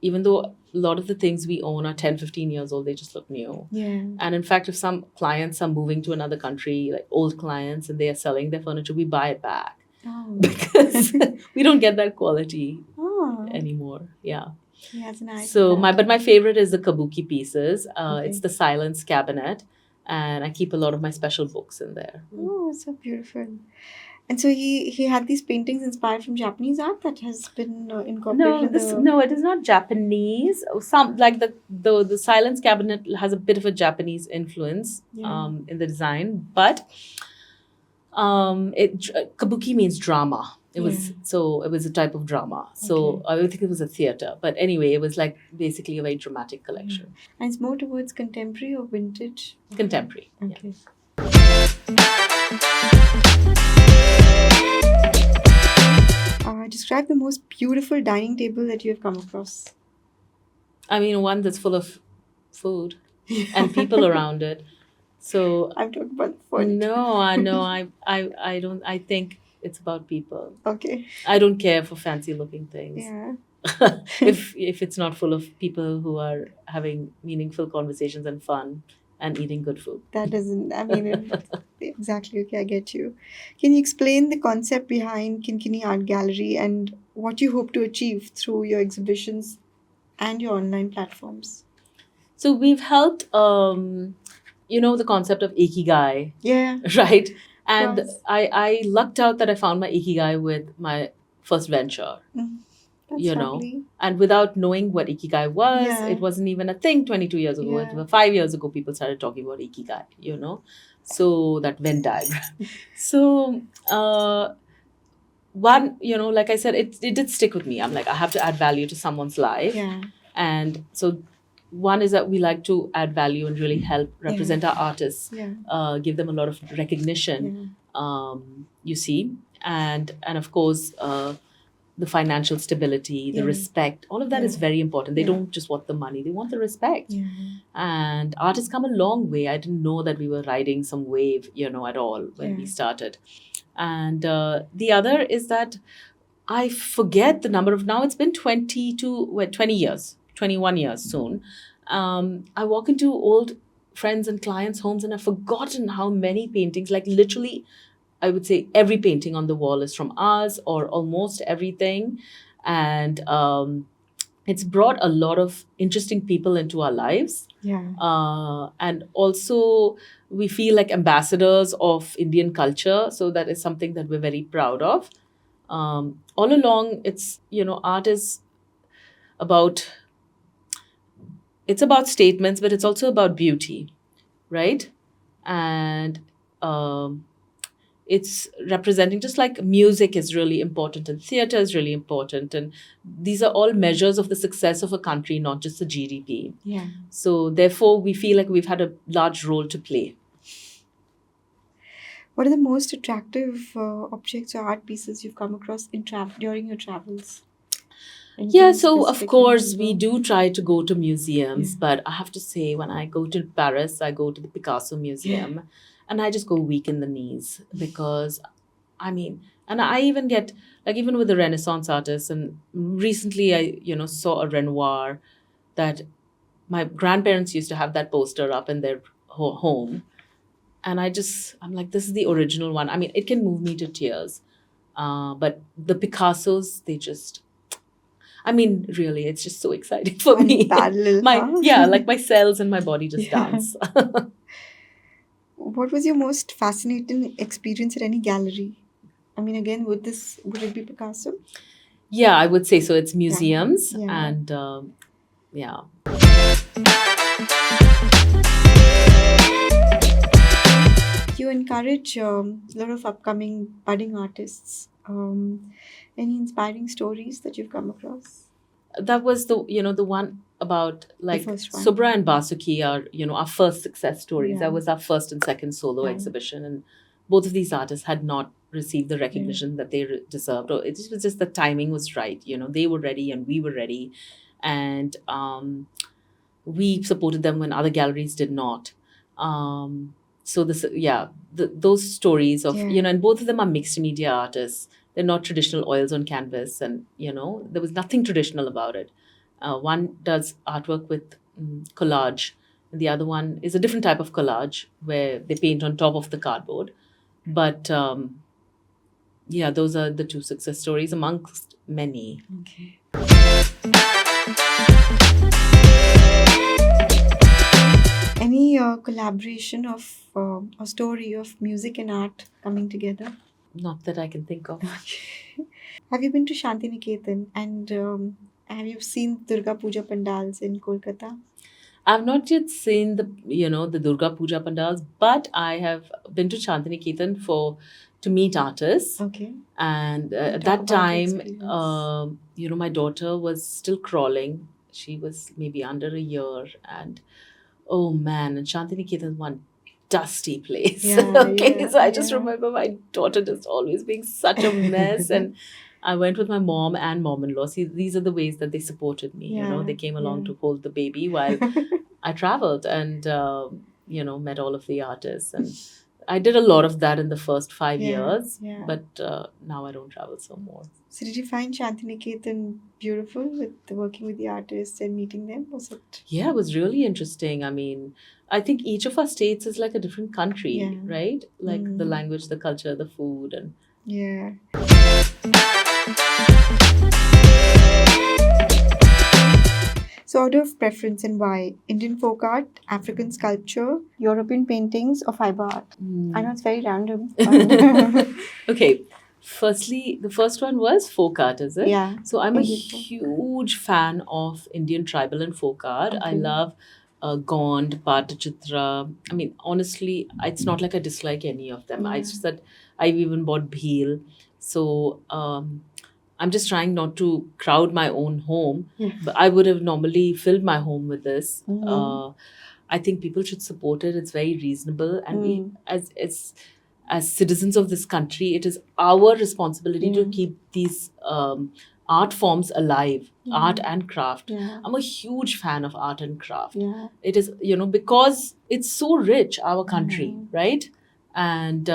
even though a lot of the things we own are 10, 15 years old, they just look new. Yeah. And in fact, if some clients are moving to another country, like old clients, and they are selling their furniture, we buy it back. Oh. Because we don't get that quality anymore. Yeah. He has an eye. So my favorite is the Kabuki pieces. It's the silence cabinet, and I keep a lot of my special books in there. Oh, so beautiful. And so he had these paintings inspired from Japanese art that has been incorporated. No, it is not Japanese. Some like the silence cabinet has a bit of a Japanese influence in the design, but kabuki means drama. It was a type of drama. So I think it was a theater. But anyway, it was like basically a very dramatic collection. And it's more towards contemporary or vintage? Contemporary. Okay. Describe the most beautiful dining table that you have come across. I mean, one that's full of food and people around it. So I'm talking about food. No, I don't. I think it's about people. Okay. I don't care for fancy looking things. Yeah. if it's not full of people who are having meaningful conversations and fun and eating good food. That doesn't, I mean, exactly. Okay, I get you. Can you explain the concept behind KYNKYNY Art Gallery and what you hope to achieve through your exhibitions and your online platforms? So we've helped, the concept of ikigai. Yeah. Right? And I lucked out that I found my ikigai with my first venture. That's lovely. And without knowing what ikigai was, it wasn't even a thing 22 years ago. Yeah. 5 years ago, people started talking about ikigai, So that Venn diagram. So, one, like I said, it did stick with me. I'm like, I have to add value to someone's life. Yeah. And so one is that we like to add value and really help represent our artists, give them a lot of recognition, you see. And of course, the financial stability, the respect, all of that is very important. They don't just want the money, they want the respect. Yeah. And art has come a long way. I didn't know that we were riding some wave, at all when we started. And the other is that I forget the number of, now it's been 20 years, 21 years soon. I walk into old friends and clients' homes and I've forgotten how many paintings, like literally, I would say every painting on the wall is from us, or almost everything. And it's brought a lot of interesting people into our lives. Yeah. And also, we feel like ambassadors of Indian culture. So that is something that we're very proud of. All along, art is about, it's about statements, but it's also about beauty, right? And um, it's representing, just like music is really important and theater is really important, and these are all measures of the success of a country, not just the GDP. Yeah. So therefore, we feel like we've had a large role to play. What are the most attractive objects or art pieces you've come across during your travels? Yeah, Anything so of specific you course we remember? do try to go to museums, Yeah. but I have to say, when I go to Paris, I go to the Picasso Museum, and I just go weak in the knees because, I mean, and I even get, like, even with the Renaissance artists, and recently I, saw a Renoir that my grandparents used to have that poster up in their home, and I'm like, this is the original one. I mean, it can move me to tears, but the Picassos, they just, I mean, really, it's just so exciting for me. Unparalleled, huh? Yeah, like my cells and my body just Yeah. dance. What was your most fascinating experience at any gallery? I mean, again, would it be Picasso? Yeah, I would say so. It's Yeah. museums, Yeah. and yeah. You encourage a lot of upcoming budding artists. Any inspiring stories that you've come across? That was the one about, The like, first one. Subra and Basuki are, our first success stories. Yeah. That was our first and second solo Yeah. exhibition, and both of these artists had not received the recognition that they deserved. Or it was just the timing was right. They were ready and we were ready, and we supported them when other galleries did not. So this, yeah, those stories of, Yeah. and both of them are mixed media artists. They're not traditional oils on canvas, and there was nothing traditional about it. One does artwork with collage, and the other one is a different type of collage where they paint on top of the cardboard. But yeah, those are the two success stories amongst many. Okay. Any collaboration of a story of music and art coming together? Not that I can think of. Have you been to Shantiniketan, and have you seen Durga Puja pandals in Kolkata? I've not yet seen the Durga Puja pandals, but I have been to Shantiniketan to meet artists. Okay. And Can you at talk that about your time, experience? my daughter was still crawling. She was maybe under a year, and oh man, and Shantiniketan is one dusty place. Yeah, Okay, yeah, so I just yeah. remember my daughter just always being such a mess, and I went with my mom and mom-in-law. See, these are the ways that they supported me. Yeah, They came along yeah. to hold the baby while I traveled, and met all of the artists, and I did a lot of that in the first 5 years. Yeah. But now I don't travel so more. So did you find Shantiniketan beautiful with working with the artists and meeting them? Was it? Yeah, it was really interesting. I mean, I think each of our states is like a different country, Yeah. right? Like the Mm. language, the culture, the food, and Yeah. So out of preference and why? Indian folk art, African sculpture, European paintings, or fiber art? I know it's very random. But Okay. Firstly, the first one was folk art, is it? yeah. So I'm a Indian folk. huge fan of Indian tribal and folk art. I Okay. love Gond, Patachitra. I mean, honestly, it's not like I dislike any of them. Yeah. It's just that I've even bought Bhil. So I'm just trying not to crowd my own home. Yeah. But I would have normally filled my home with this. Mhm. I think people should support it. It's very reasonable, and we, Mm. as citizens of this country, it is our responsibility to Yeah. keep these art forms alive, Yeah. art and craft. Yeah. I'm a huge fan of art and craft. Yeah. It is, because it's so rich, our country, Mhm. right? And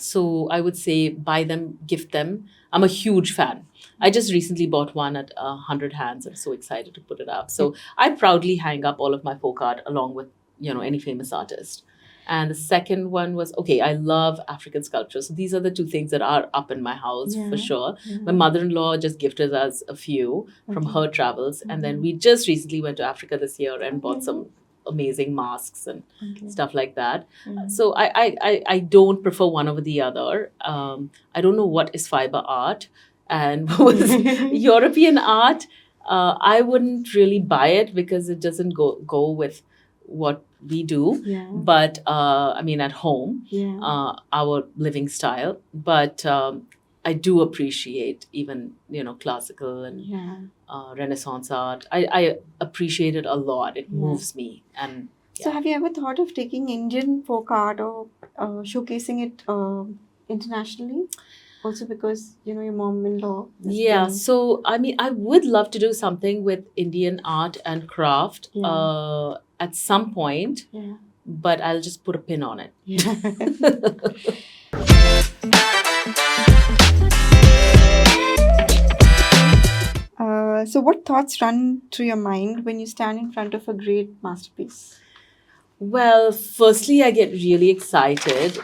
So I would say buy them, gift them. I'm a huge fan. I just recently bought one at 100 hands. I'm so excited to put it up. So I proudly hang up all of my folk art along with, any famous artist. And the second one was, okay, I love African sculpture. So these are the two things that are up in my house for sure. My mother-in-law just gifted us a few from her travels. And then we just recently went to Africa this year and bought some amazing masks and stuff like that. So I don't prefer one over the other. I don't know what is fiber art and what is European art. I wouldn't really buy it because it doesn't go with what we do. But I mean, at home, our living style. But I do appreciate even classical and Renaissance art. I appreciate it a lot. It moves me. And so, have you ever thought of taking Indian folk art or showcasing it internationally? Also, because your mom-in-law. So I mean, I would love to do something with Indian art and craft at some point. But I'll just put a pin on it. So, what thoughts run through your mind when you stand in front of a great masterpiece? Well, firstly, I get really excited.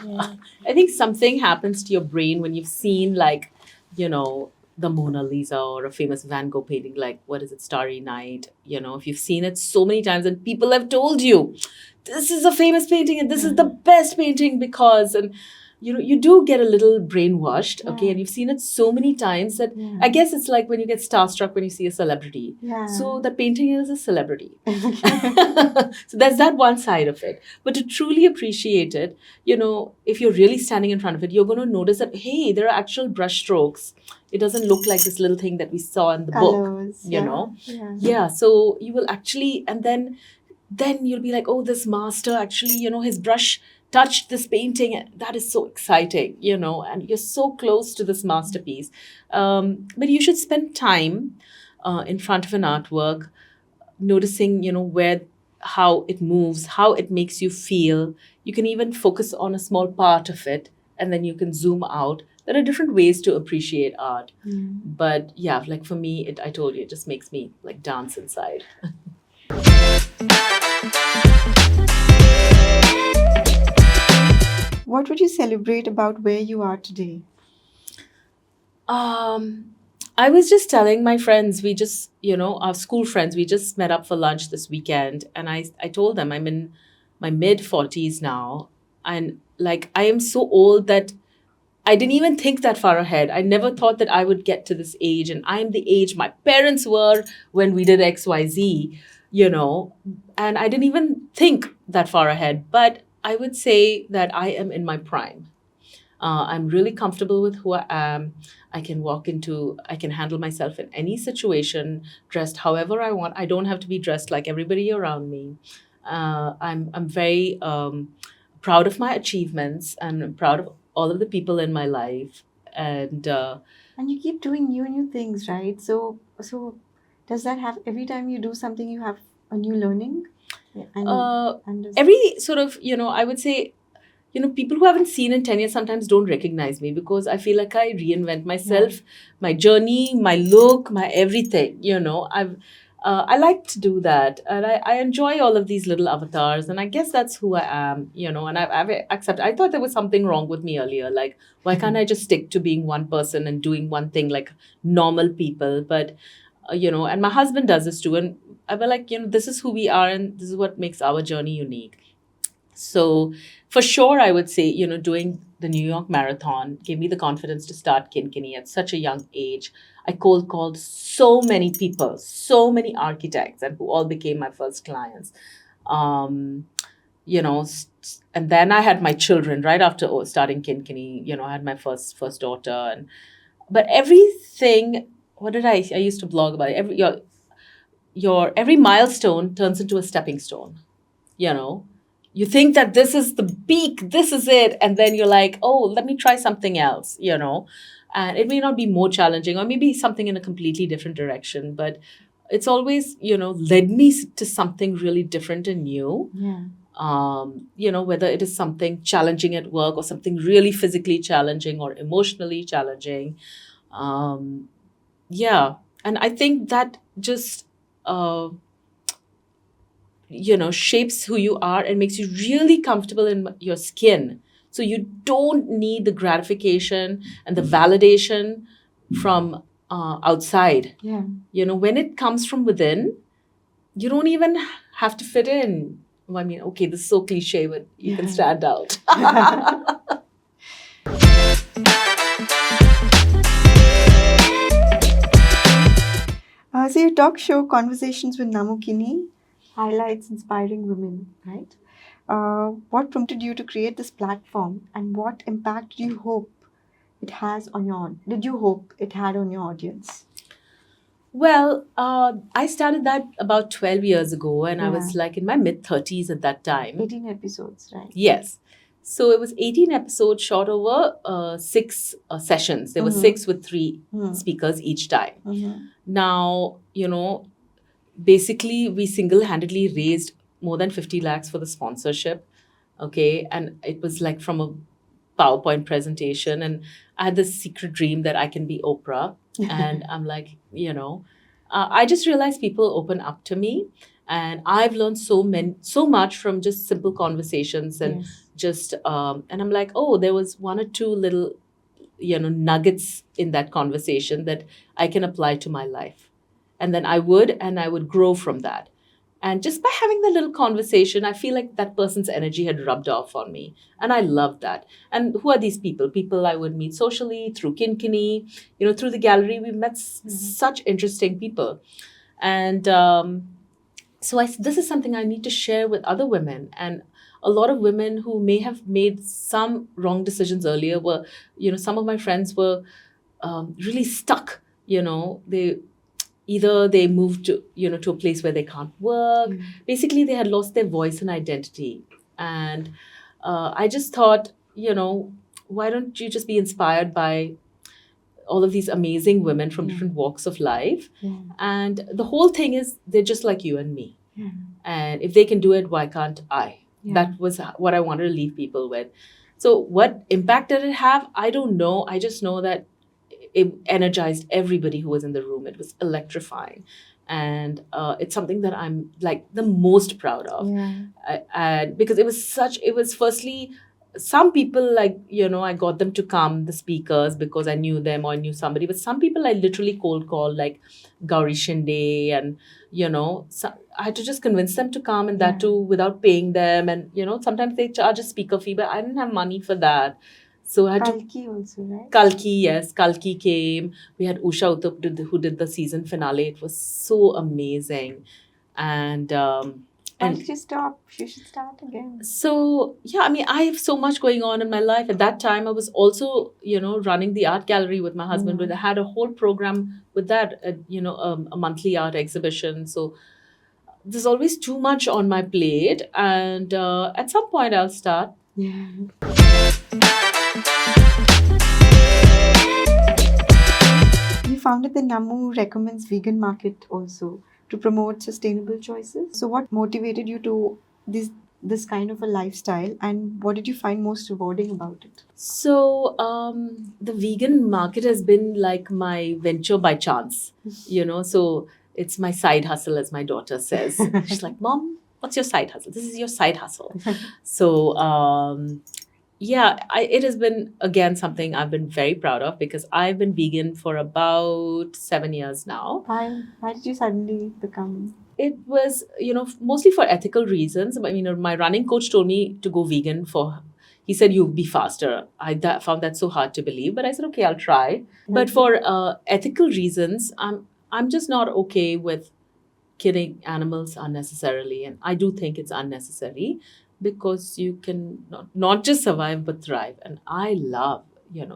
I think something happens to your brain when you've seen, like, the Mona Lisa or a famous Van Gogh painting, like, what is it, Starry Night? If you've seen it so many times and people have told you, this is a famous painting and this is the best painting because, and you do get a little brainwashed, okay, and you've seen it so many times that I guess it's like when you get starstruck when you see a celebrity. So the painting is a celebrity. So there's that one side of it. But to truly appreciate it, if you're really standing in front of it, you're going to notice that, hey, there are actual brush strokes. It doesn't look like this little thing that we saw in the Colors, book, so you will actually, and then you'll be like, oh, this master actually, his brush touched this painting. That is so exciting, and you're so close to this masterpiece. But you should spend time in front of an artwork, noticing, how it moves, how it makes you feel. You can even focus on a small part of it, and then you can zoom out. There are different ways to appreciate art. But yeah, like for me, I told you, it just makes me like dance inside. What would you celebrate about where you are today? I was just telling my friends, we just, our school friends, we just met up for lunch this weekend. And I told them I'm in my mid 40s now. And like, I am so old that I didn't even think that far ahead. I never thought that I would get to this age. And I'm the age my parents were when we did XYZ, and I didn't even think that far ahead. But I would say that I am in my prime. I'm really comfortable with who I am. I can handle myself in any situation, dressed however I want. I don't have to be dressed like everybody around me. I'm very proud of my achievements, and I'm proud of all of the people in my life. And you keep doing new things, right? So does that have, every time you do something, you have a new learning? Every sort of, I would say, people who haven't seen in 10 years sometimes don't recognize me because I feel like I reinvent myself, my journey, my look, my everything, I like to do that. And I enjoy all of these little avatars. And I guess that's who I am, and I've accepted. I thought there was something wrong with me earlier. Like, why can't I just stick to being one person and doing one thing like normal people? But, and my husband does this too. And I was like, this is who we are and this is what makes our journey unique. So for sure, I would say, doing the New York Marathon gave me the confidence to start KYNKYNY at such a young age. I cold called so many people, so many architects, and who all became my first clients. And then I had my children right after starting KYNKYNY. I had my first daughter, but everything. What did I used to blog about it. Your every milestone turns into a stepping stone. You think that this is the peak, this is it. And then you're like, oh, let me try something else, and it may not be more challenging or maybe something in a completely different direction, but it's always, led me to something really different and new. whether it is something challenging at work or something really physically challenging or emotionally challenging. Um, yeah. And I think that just, uh, shapes who you are and makes you really comfortable in your skin. So you don't need the gratification and the validation from outside. Yeah. When it comes from within, you don't even have to fit in. I mean, okay, this is so cliche, but you can stand out. So your talk show Conversations with Namu Kini highlights inspiring women, right? What prompted you to create this platform, and what impact did you hope it had on your audience? Well, I started that about 12 years ago, and I was Yeah. like in my mid 30s at that time. 18 episodes, right? Yes. So it was 18 episodes shot over six sessions. There were Mhm. six with three Mhm. speakers each time. Mhm. Now, basically, we single handedly raised more than 50 lakhs for the sponsorship. Okay. And it was like from a PowerPoint presentation. And I had this secret dream that I can be Oprah. And I'm like, I just realized people open up to me. And I've learned so much from just simple conversations and Yes. just, and I'm like, oh, there was one or two little, nuggets in that conversation that I can apply to my life. And then I would grow from that. And just by having the little conversation, I feel like that person's energy had rubbed off on me. And I loved that. And who are these people? People I would meet socially through KYNKYNY, through the gallery. We've met such interesting people. And so this is something I need to share with other women. And a lot of women who may have made some wrong decisions earlier were, some of my friends were really stuck. They moved to a place where they can't work. Basically, they had lost their voice and identity. And I just thought, why don't you just be inspired by all of these amazing women from different walks of life? And the whole thing is they're just like you and me. And if they can do it, why can't I? That was what I wanted to leave people with. So what impact did it have? I don't know. I just know that it energized everybody who was in the room. It was electrifying. And it's something that I'm like the most proud of. Because it was firstly, some people, like, I got them to come, the speakers, because I knew them or I knew somebody. But some people I literally cold called, like Gauri Shinde, and, I had to just convince them to come, and that too without paying them. And, sometimes they charge a speaker fee, but I didn't have money for that. So I had to. Kalki also, right? Kalki, yes. Kalki came. We had Usha Uthup who did the season finale. It was so amazing. And Why did you stop? You should start again. so, yeah, I mean, I have so much going on in my life. At that time, I was also, running the art gallery with my husband. I had a whole program with that, a monthly art exhibition. So there's always too much on my plate. And at some point, I'll start. Yeah. You founded the Namu Recommends Vegan Market also to promote sustainable choices. So what motivated you to this kind of a lifestyle, and what did you find most rewarding about it? So the vegan market has been like my venture by chance, so it's my side hustle, as my daughter says. She's like, Mom, what's your side hustle? This is your side hustle. So yeah, it has been, again, something I've been very proud of, because I've been vegan for about 7 years now. Why did you suddenly become? It was, mostly for ethical reasons. I mean, my running coach told me to go vegan he said, you'll be faster. I found that so hard to believe, but I said, okay, I'll try. But for ethical reasons, I'm just not okay with killing animals unnecessarily. And I do think it's unnecessary, because you can not just survive, but thrive. And I love,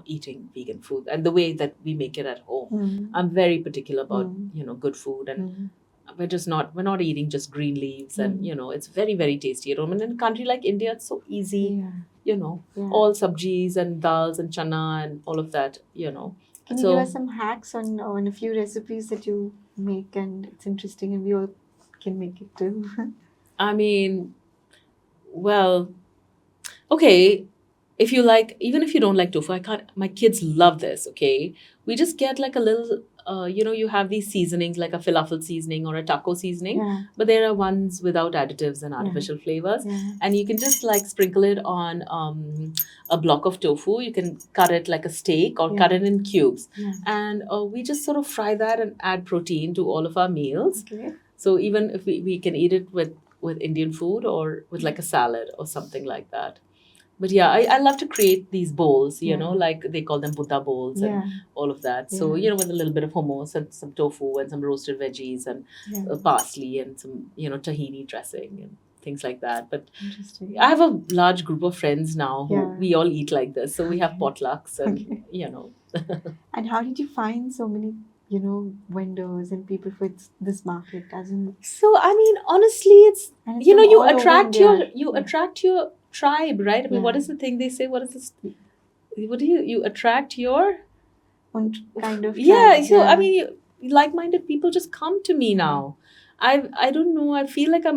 eating vegan food and the way that we make it at home. I'm very particular about, good food. And we're not eating just green leaves. And, it's very, very tasty at home. And in a country like India, it's so easy, all sabjis and dals and chana and all of that, Can you give us some hacks on a few recipes that you make, and it's interesting and we all can make it too? I mean, Well, okay, if you like, even if you don't like tofu, I can't, my kids love this, okay? We just get like a little, you have these seasonings like a falafel seasoning or a taco seasoning, Yeah. but there are ones without additives and Yeah. artificial flavors. Yeah. And you can just like sprinkle it on a block of tofu. You can cut it like a steak or cut Yeah. it in cubes. Yeah. And we just sort of fry that and add protein to all of our meals. Okay. So even if we can eat it with Indian food or with like a salad or something like that. But yeah, I love to create these bowls, Yeah. like they call them Buddha bowls Yeah. and all of that. So, Yeah. with a little bit of hummus and some tofu and some roasted veggies and Yeah. parsley and some, tahini dressing and things like that. But Interesting. I have a large group of friends now who Yeah. we all eat like this. So we have Okay. potlucks and, Okay. And how did you find so many, vendors and people for this market? As in, So, I mean, honestly, it's, and it's from you all over attract India. you Yeah. attract your tribe, right? I mean, what Yeah. is the thing they say? What is this? What do you attract your Own kind of yeah, tribe. so I Yeah. mean, like-minded people just come to me now. I don't know, I feel like I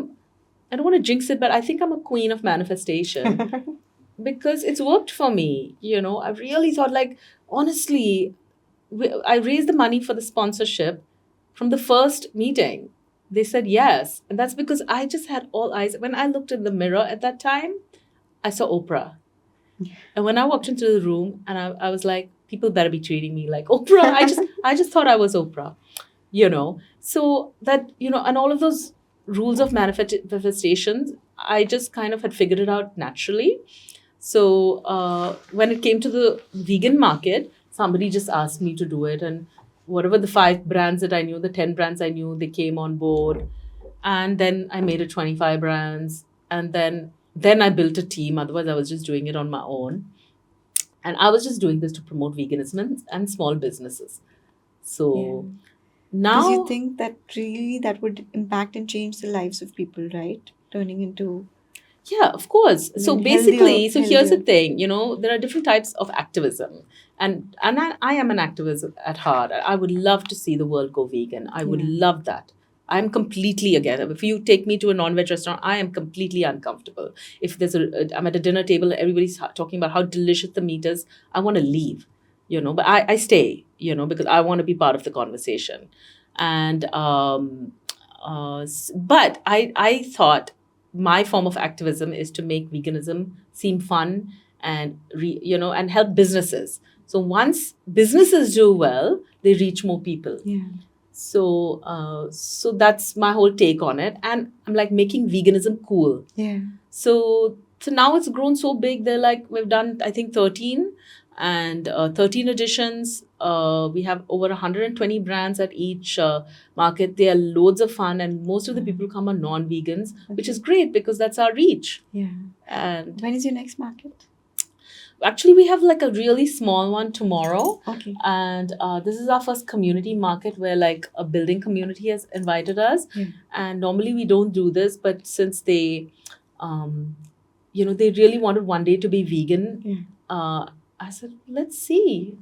don't want to jinx it, but I think I'm a queen of manifestation because it's worked for me. I really thought, like, honestly, I raised the money for the sponsorship from the first meeting. They said yes, and that's because I just had all eyes. When I looked in the mirror at that time, I saw Oprah. And when I walked into the room, and I was like, people better be treating me like Oprah. I just thought I was Oprah. So that, and all of those rules of manifestations, I just kind of had figured it out naturally. So when it came to the vegan market, somebody just asked me to do it, and whatever the 5 brands that I knew, the 10 brands I knew, they came on board, and then I made it 25 brands, and then I built a team. Otherwise, I was just doing it on my own, and I was just doing this to promote veganism and small businesses. Yeah. So Because you now, think that really that would impact and change the lives of people, right? Turning into yeah, of course. So healthier, basically, so here's the healthier. thing, there are different types of activism. And I am an activist at heart. I would love to see the world go vegan. I would Yeah. love that. I'm completely against. If you take me to a non-veg restaurant, I am completely uncomfortable. If I'm at a dinner table, everybody's talking about how delicious the meat is, I want to leave, but I stay, because I want to be part of the conversation. And but I thought my form of activism is to make veganism seem fun and and help businesses. So once businesses do well, they reach more people. Yeah. So that's my whole take on it, and I'm like making veganism cool. Yeah. So now it's grown so big. They're like, we've done, I think, 13 and 13 editions. We have over 120 brands at each market. They are loads of fun, and most of the people come are non-vegans, which is great because that's our reach. Yeah. And When is your next market? actually, we have like a really small one tomorrow. Okay. And this is our first community market where like a building community has invited us. Yeah. And normally we don't do this, but since they they really wanted one day to be vegan. Yeah. I said, let's see.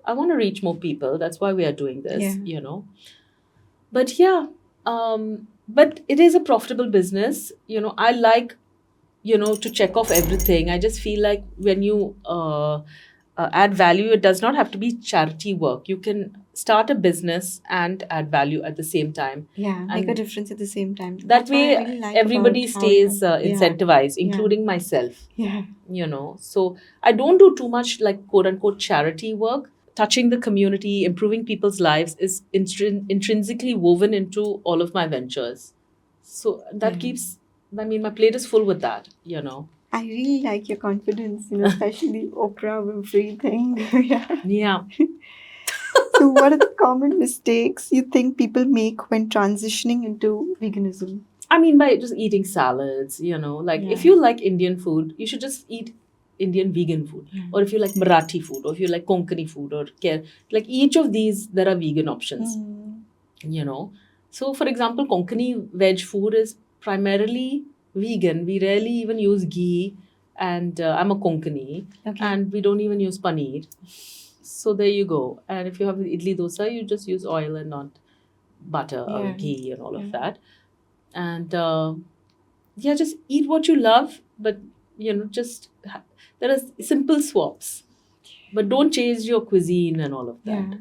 I want to reach more people. That's why we are doing this, Yeah. But yeah, but it is a profitable business. I like, to check off everything. I just feel like when you add value, it does not have to be charity work. You can start a business and add value at the same time. Yeah. Make a And difference at the same time. that That's what I way, really like everybody about how you stays can- yeah. incentivized, Yeah. including myself. Yeah. So I don't do too much like quote unquote charity work. Touching the community, improving people's lives is intrinsically woven into all of my ventures. So that Yeah. keeps, I mean, my plate is full with that. I really like your confidence, especially Oprah Winfrey thing. Yeah. Yeah. So, what are the common mistakes you think people make when transitioning into veganism? I mean, by just eating salads, like if Yeah. you like Indian food, you should just eat Indian vegan food. Yeah. Or if you like Marathi food, or if you like Konkani food, or like each of these, there are vegan options. So for example, Konkani veg food is primarily vegan. We rarely even use ghee, and I'm a Konkani, Okay. and we don't even use paneer. So there you go. And if you have idli dosa, you just use oil and not butter or Yeah. ghee and all Yeah. of that. And yeah, just eat what you love, but just there are simple swaps, but don't change your cuisine and all of that. Yeah.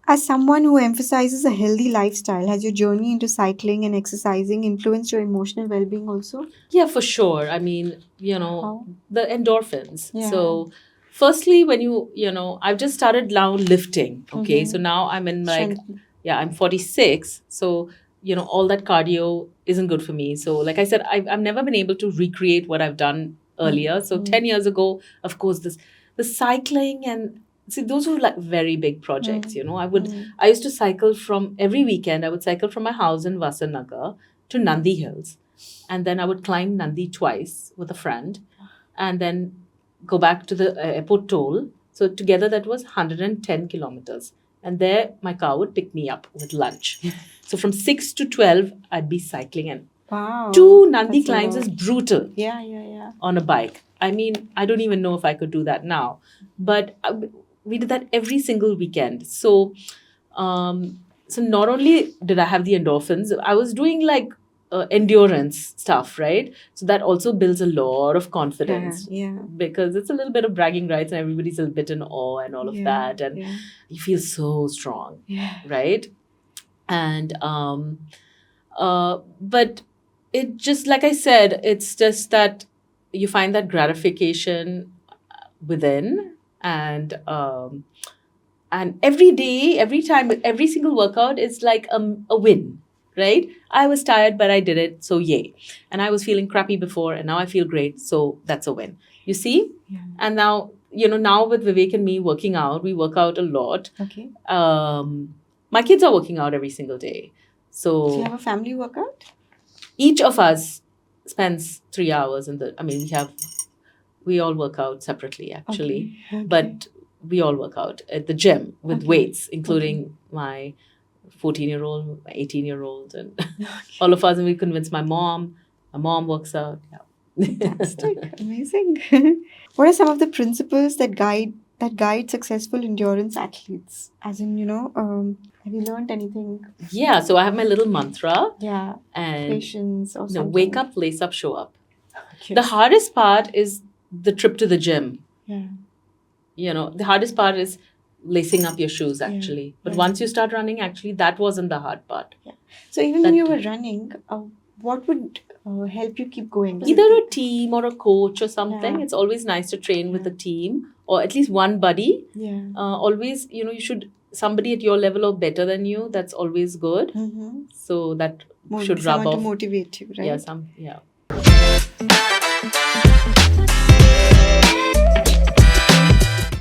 As someone who emphasizes a healthy lifestyle, has your journey into cycling and exercising influenced your emotional well being also? Yeah, for sure. I mean, How? the endorphins. Yeah. So, firstly, when I've just started now lifting. Okay. So Mm-hmm. now I'm in like, Strength. yeah, I'm 46. So, all that cardio isn't good for me. So, like I said, I've never been able to recreate what I've done earlier. So, 10 years ago, of course, the cycling and see, those were like very big projects. I used to cycle from every weekend, I would cycle from my house in Vasanagar to Nandi Hills, and then I would climb Nandi twice with a friend, and then go back to the airport toll. So together that was 110 kilometers. And there my car would pick me up with lunch. So from 6 to 12, I'd be cycling, and Wow. two Nandi That's a climbs is lot. brutal Yeah, yeah, yeah. on a bike. I mean, I don't even know if I could do that now, but we did that every single weekend. So not only did I have the endorphins, I was doing like endurance stuff, right? So that also builds a lot of confidence, Yeah. because it's a little bit of bragging rights and everybody's a little bit in awe and all of Yeah, that, and yeah. you feel so strong, Yeah. right? And but it just, like I said, it's just that you find that gratification within, and every day, every time, every single workout is like a win, right? I was tired, but I did it, so yay. And I was feeling crappy before, and now I feel great, so that's a win. You see? Yeah. And now, now with Vivek and me working out, we work out a lot. Okay. My kids are working out every single day. So you So have a family workout? each of us spends 3 hours in the, I mean, we all work out separately actually, Okay. Okay. but we all work out at the gym with Okay. weights, including my 14-year-old, my 18-year-old, and all of us. And we convince my mom. My mom works out. Yeah. Fantastic. Amazing. What are some of the principles that guide successful endurance athletes? As in, have you learned anything? Yeah. So I have my little mantra, Yeah. and Patience or something. wake up, lace up, show up. Okay. The hardest part is the trip to the gym. Yeah. The hardest part is lacing up your shoes actually. But Yeah. once you start running, actually, that wasn't the hard part. So even when That- you were running, what would help you keep going? Was Either it a team or a coach or something. Yeah. It's always nice to train with a Yeah. team or at least one buddy. Yeah. Always, you should, somebody at your level or better than you, that's always good. Mm-hmm. So that should rub Someone to off. motivate you, right? Yeah.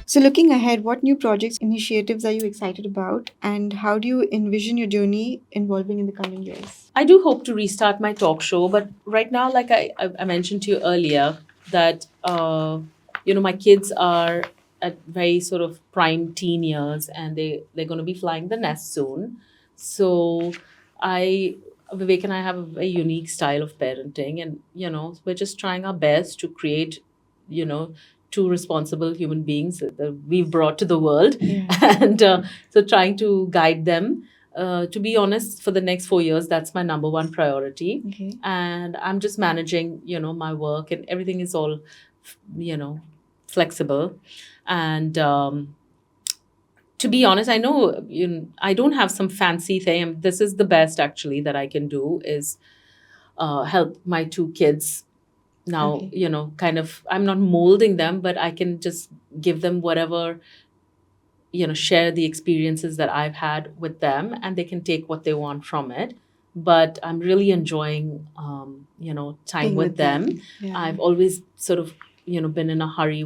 So looking ahead, what new projects, initiatives are you excited about, and how do you envision your journey evolving in the coming years? I do hope to restart my talk show, but right now, like I mentioned to you earlier, that my kids are at very sort of prime teen years, and they're going to be flying the nest soon. So Vivek and I have a very unique style of parenting, and we're just trying our best to create, two responsible human beings that we've brought to the world, Yeah. and so trying to guide them. To be honest, for the next 4 years, that's my number one priority. Okay. And I'm just managing, my work, and everything is all, flexible. And to be honest, I know I don't have some fancy thing. This is the best actually that I can do is help my two kids now. Okay. Kind of, I'm not molding them, but I can just give them whatever, share the experiences that I've had with them, and they can take what they want from it. But I'm really enjoying, time Being with them. Yeah. I've always sort of, been in a hurry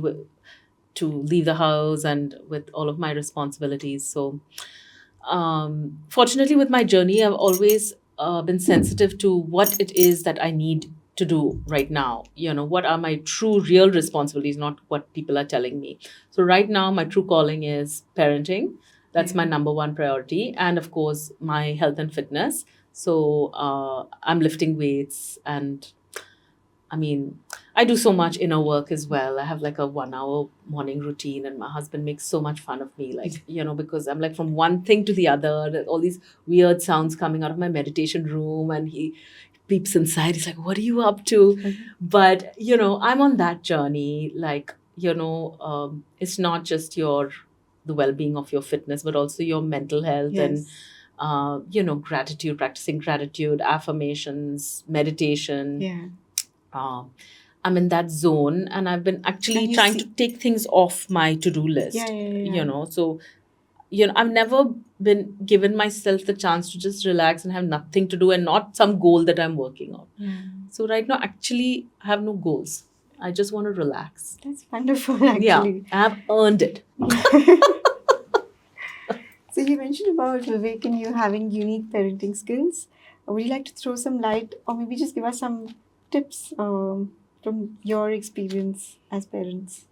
to leave the house and with all of my responsibilities. So, fortunately, with my journey, I've always been sensitive to what it is that I need to do right now. What are my true, real responsibilities, not what people are telling me. So, right now, my true calling is parenting. That's my Yeah. number one priority. And of course, my health and fitness. So, I'm lifting weights, and I mean, I do so much inner work as well. I have like a 1 hour morning routine, and my husband makes so much fun of me, like, because I'm like from one thing to the other, all these weird sounds coming out of my meditation room, and he peeps inside. He's like, "What are you up to?" But, I'm on that journey. Like, it's not just the well being of your fitness, but also your mental health and, Yes. gratitude, practicing gratitude, affirmations, meditation. Yeah. Um, I'm in that zone, and I've been actually And you trying to see, take things off my to-do list. yeah, yeah, yeah, yeah. So, I've never been given myself the chance to just relax and have nothing to do and not some goal that I'm working on. Yeah. So right now, actually, I have no goals. I just want to relax. That's wonderful, Yeah, actually. I have earned it. So you mentioned about Vivek and you having unique parenting skills. Would you like to throw some light, or maybe just give us some tips from your experience as parents?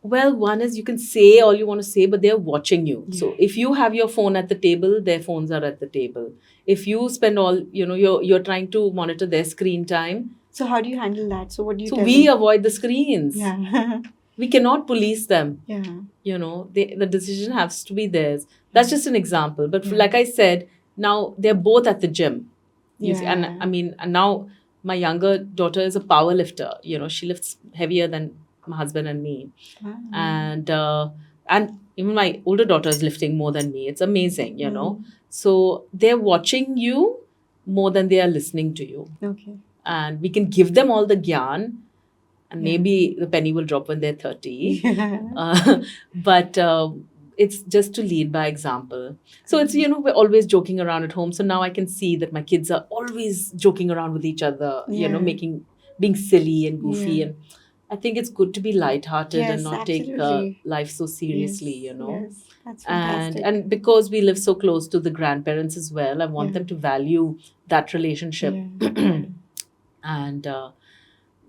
Well, one is you can say all you want to say, but they're watching you. Yeah. So if you have your phone at the table, their phones are at the table. If you spend all, you're trying to monitor their screen time. So how do you handle that? So what do you So tell we them? avoid the screens. Yeah. We cannot police them. Yeah. The decision has to be theirs. That's just an example. But Yeah. like I said, now they're both at the gym. You see, and Yeah. I mean, and now my younger daughter is a power lifter. She lifts heavier than my husband and me. Wow. And even my older daughter is lifting more than me. It's amazing. Mm. So they're watching you more than they are listening to you. Okay. And we can give them all the gyan, and Yeah. maybe the penny will drop when they're 30. Yeah. But it's just to lead by example. So it's, we're always joking around at home. So now I can see that my kids are always joking around with each other, Yeah. being silly and goofy. Yeah. And I think it's good to be lighthearted and Yes, not take absolutely. life so seriously, Yes, that's And fantastic. and because we live so close to the grandparents as well, I want Yeah. them to value that relationship. Yeah. And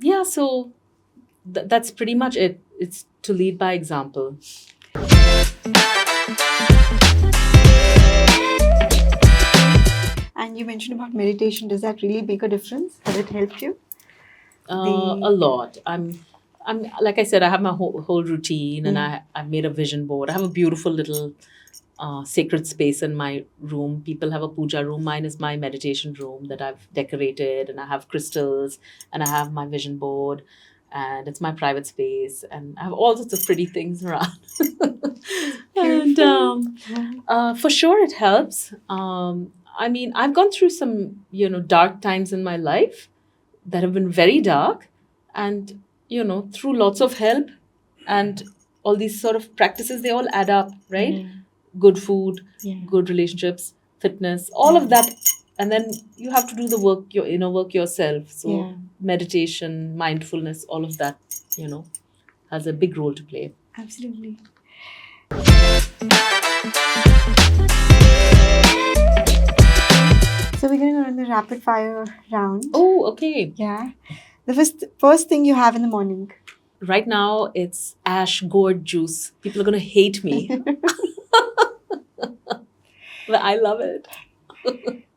yeah, so that's pretty much it. It's to lead by example. And you mentioned about meditation. Does that really make a difference? Has it helped you? A lot. I'm like I said, I have my whole routine, and I've made a vision board. I have a beautiful little sacred space in my room. People have a puja room. Mine is my meditation room that I've decorated, and I have crystals, and I have my vision board, and it's my private space, and I have all sorts of pretty things around. And for sure, it helps. I mean, I've gone through some, dark times in my life that have been very dark, and through lots of help and all these sort of practices, they all add up, right? Yeah. Good food, Yeah. good relationships, fitness, all of that. And then you have to do the work, your inner work yourself. So Yeah. meditation, mindfulness, all of that, has a big role to play. Absolutely. So we're going to run the rapid fire round. Oh, okay. Yeah. The first thing you have in the morning. Right now, it's ash gourd juice. People are going to hate me. But I love it.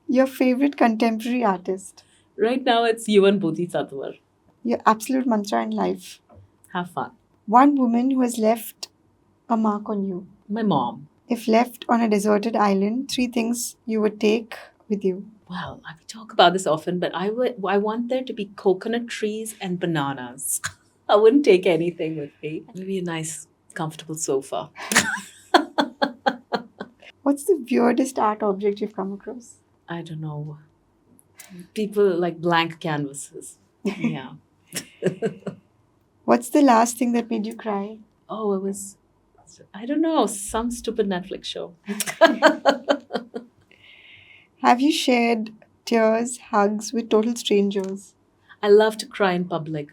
Your favorite contemporary artist. Right now, it's Yuvan Bodhisattva. Your absolute mantra in life. Have fun. One woman who has left a mark on you. My mom. If left on a deserted island, 3 things you would take with you. Well, we talk about this often, but I want there to be coconut trees and bananas. I wouldn't take anything with me. Maybe a nice, comfortable sofa. What's the weirdest art object you've come across? I don't know. People like blank canvases. Yeah. What's the last thing that made you cry? Oh, it was, I don't know, some stupid Netflix show. Have you shared tears, hugs with total strangers? I love to cry in public.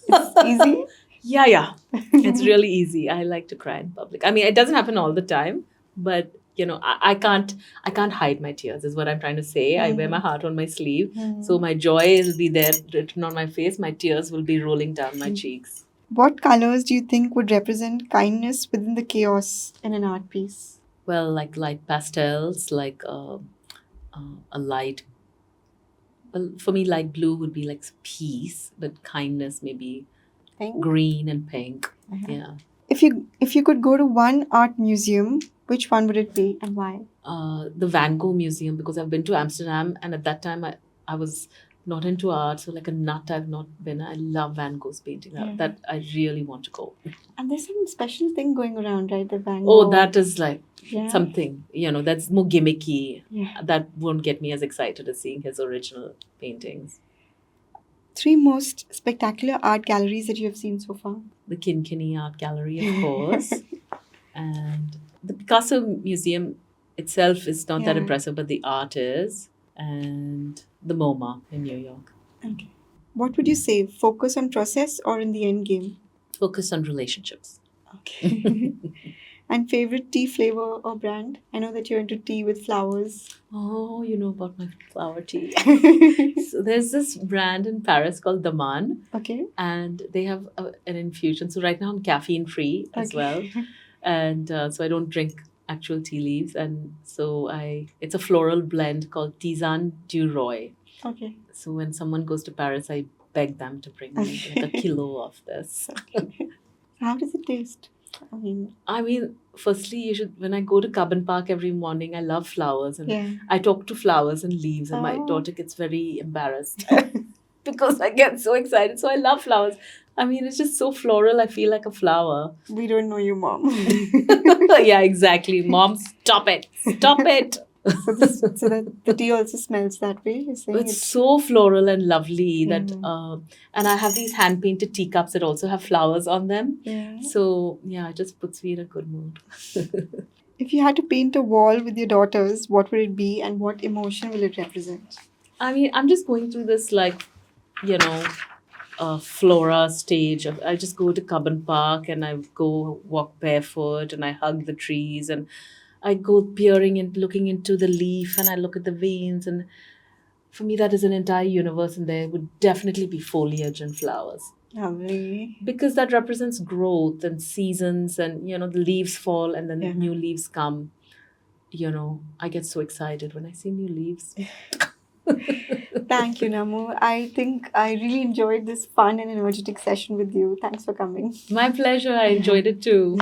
It's easy? Yeah. It's really easy. I like to cry in public. I mean, it doesn't happen all the time, but I can't hide my tears, is what I'm trying to say. I wear my heart on my sleeve. So my joy will be there written on my face. My tears will be rolling down my cheeks. What colors do you think would represent kindness within the chaos in an art piece? Well, like light pastels, like a Well, for me, light blue would be like peace, but kindness maybe Pink? green and pink. Uh-huh. Yeah. If you could go to one art museum, which one would it be and why? The Van Gogh Museum, because I've been to Amsterdam, and at that time I was not into art, so like a nut I've not been. I love Van Gogh's painting. Yeah. That I really want to go. And there's some special thing going around, right? The Van Oh, Gogh. that is like Yeah. something, that's more gimmicky. Yeah. That won't get me as excited as seeing his original paintings. 3 most spectacular art galleries that you have seen so far. The KYNKYNY Art Gallery, of course. And the Picasso Museum itself is not that Yeah. impressive, but the art is. And the MoMA in New York. Okay. What would you say? Focus on process or in the end game? Focus on relationships. Okay. And favorite tea flavor or brand? I know that you're into tea with flowers. Oh, you know about my flower tea. So there's this brand in Paris called Daman, Okay. and they have an infusion. So right now I'm caffeine free as well, and so I don't drink actual tea leaves, and so it's a floral blend called Tisane du Roy. Okay. So when someone goes to Paris, I beg them to bring me like a kilo of this. How does it taste? I mean, firstly, you should. When I go to Carbon Park every morning, I love flowers, and Yeah. I talk to flowers and leaves, and my Oh. daughter gets very embarrassed because I get so excited. So I love flowers. I mean, it's just so floral. I feel like a flower. We don't know you, Mom. Yeah, exactly. Mom, stop it. Stop it. so that the tea also smells that way. You're saying It's so floral and lovely that, Yeah. and I have these hand painted teacups that also have flowers on them. Yeah. So yeah, it just puts me in a good mood. If you had to paint a wall with your daughters, what would it be and what emotion will it represent? I mean, I'm just going through this you know, flora stage. I just go to Carbon Park and I go walk barefoot and I hug the trees and I go peering and looking into the leaf and I look at the veins, and for me that is an entire universe, and there would definitely be foliage and flowers Lovely. because that represents growth and seasons, and the leaves fall and then Yeah. new leaves come. I get so excited when I see new leaves. Thank you, Namu. I think I really enjoyed this fun and energetic session with you. Thanks for coming. My pleasure. I enjoyed it too.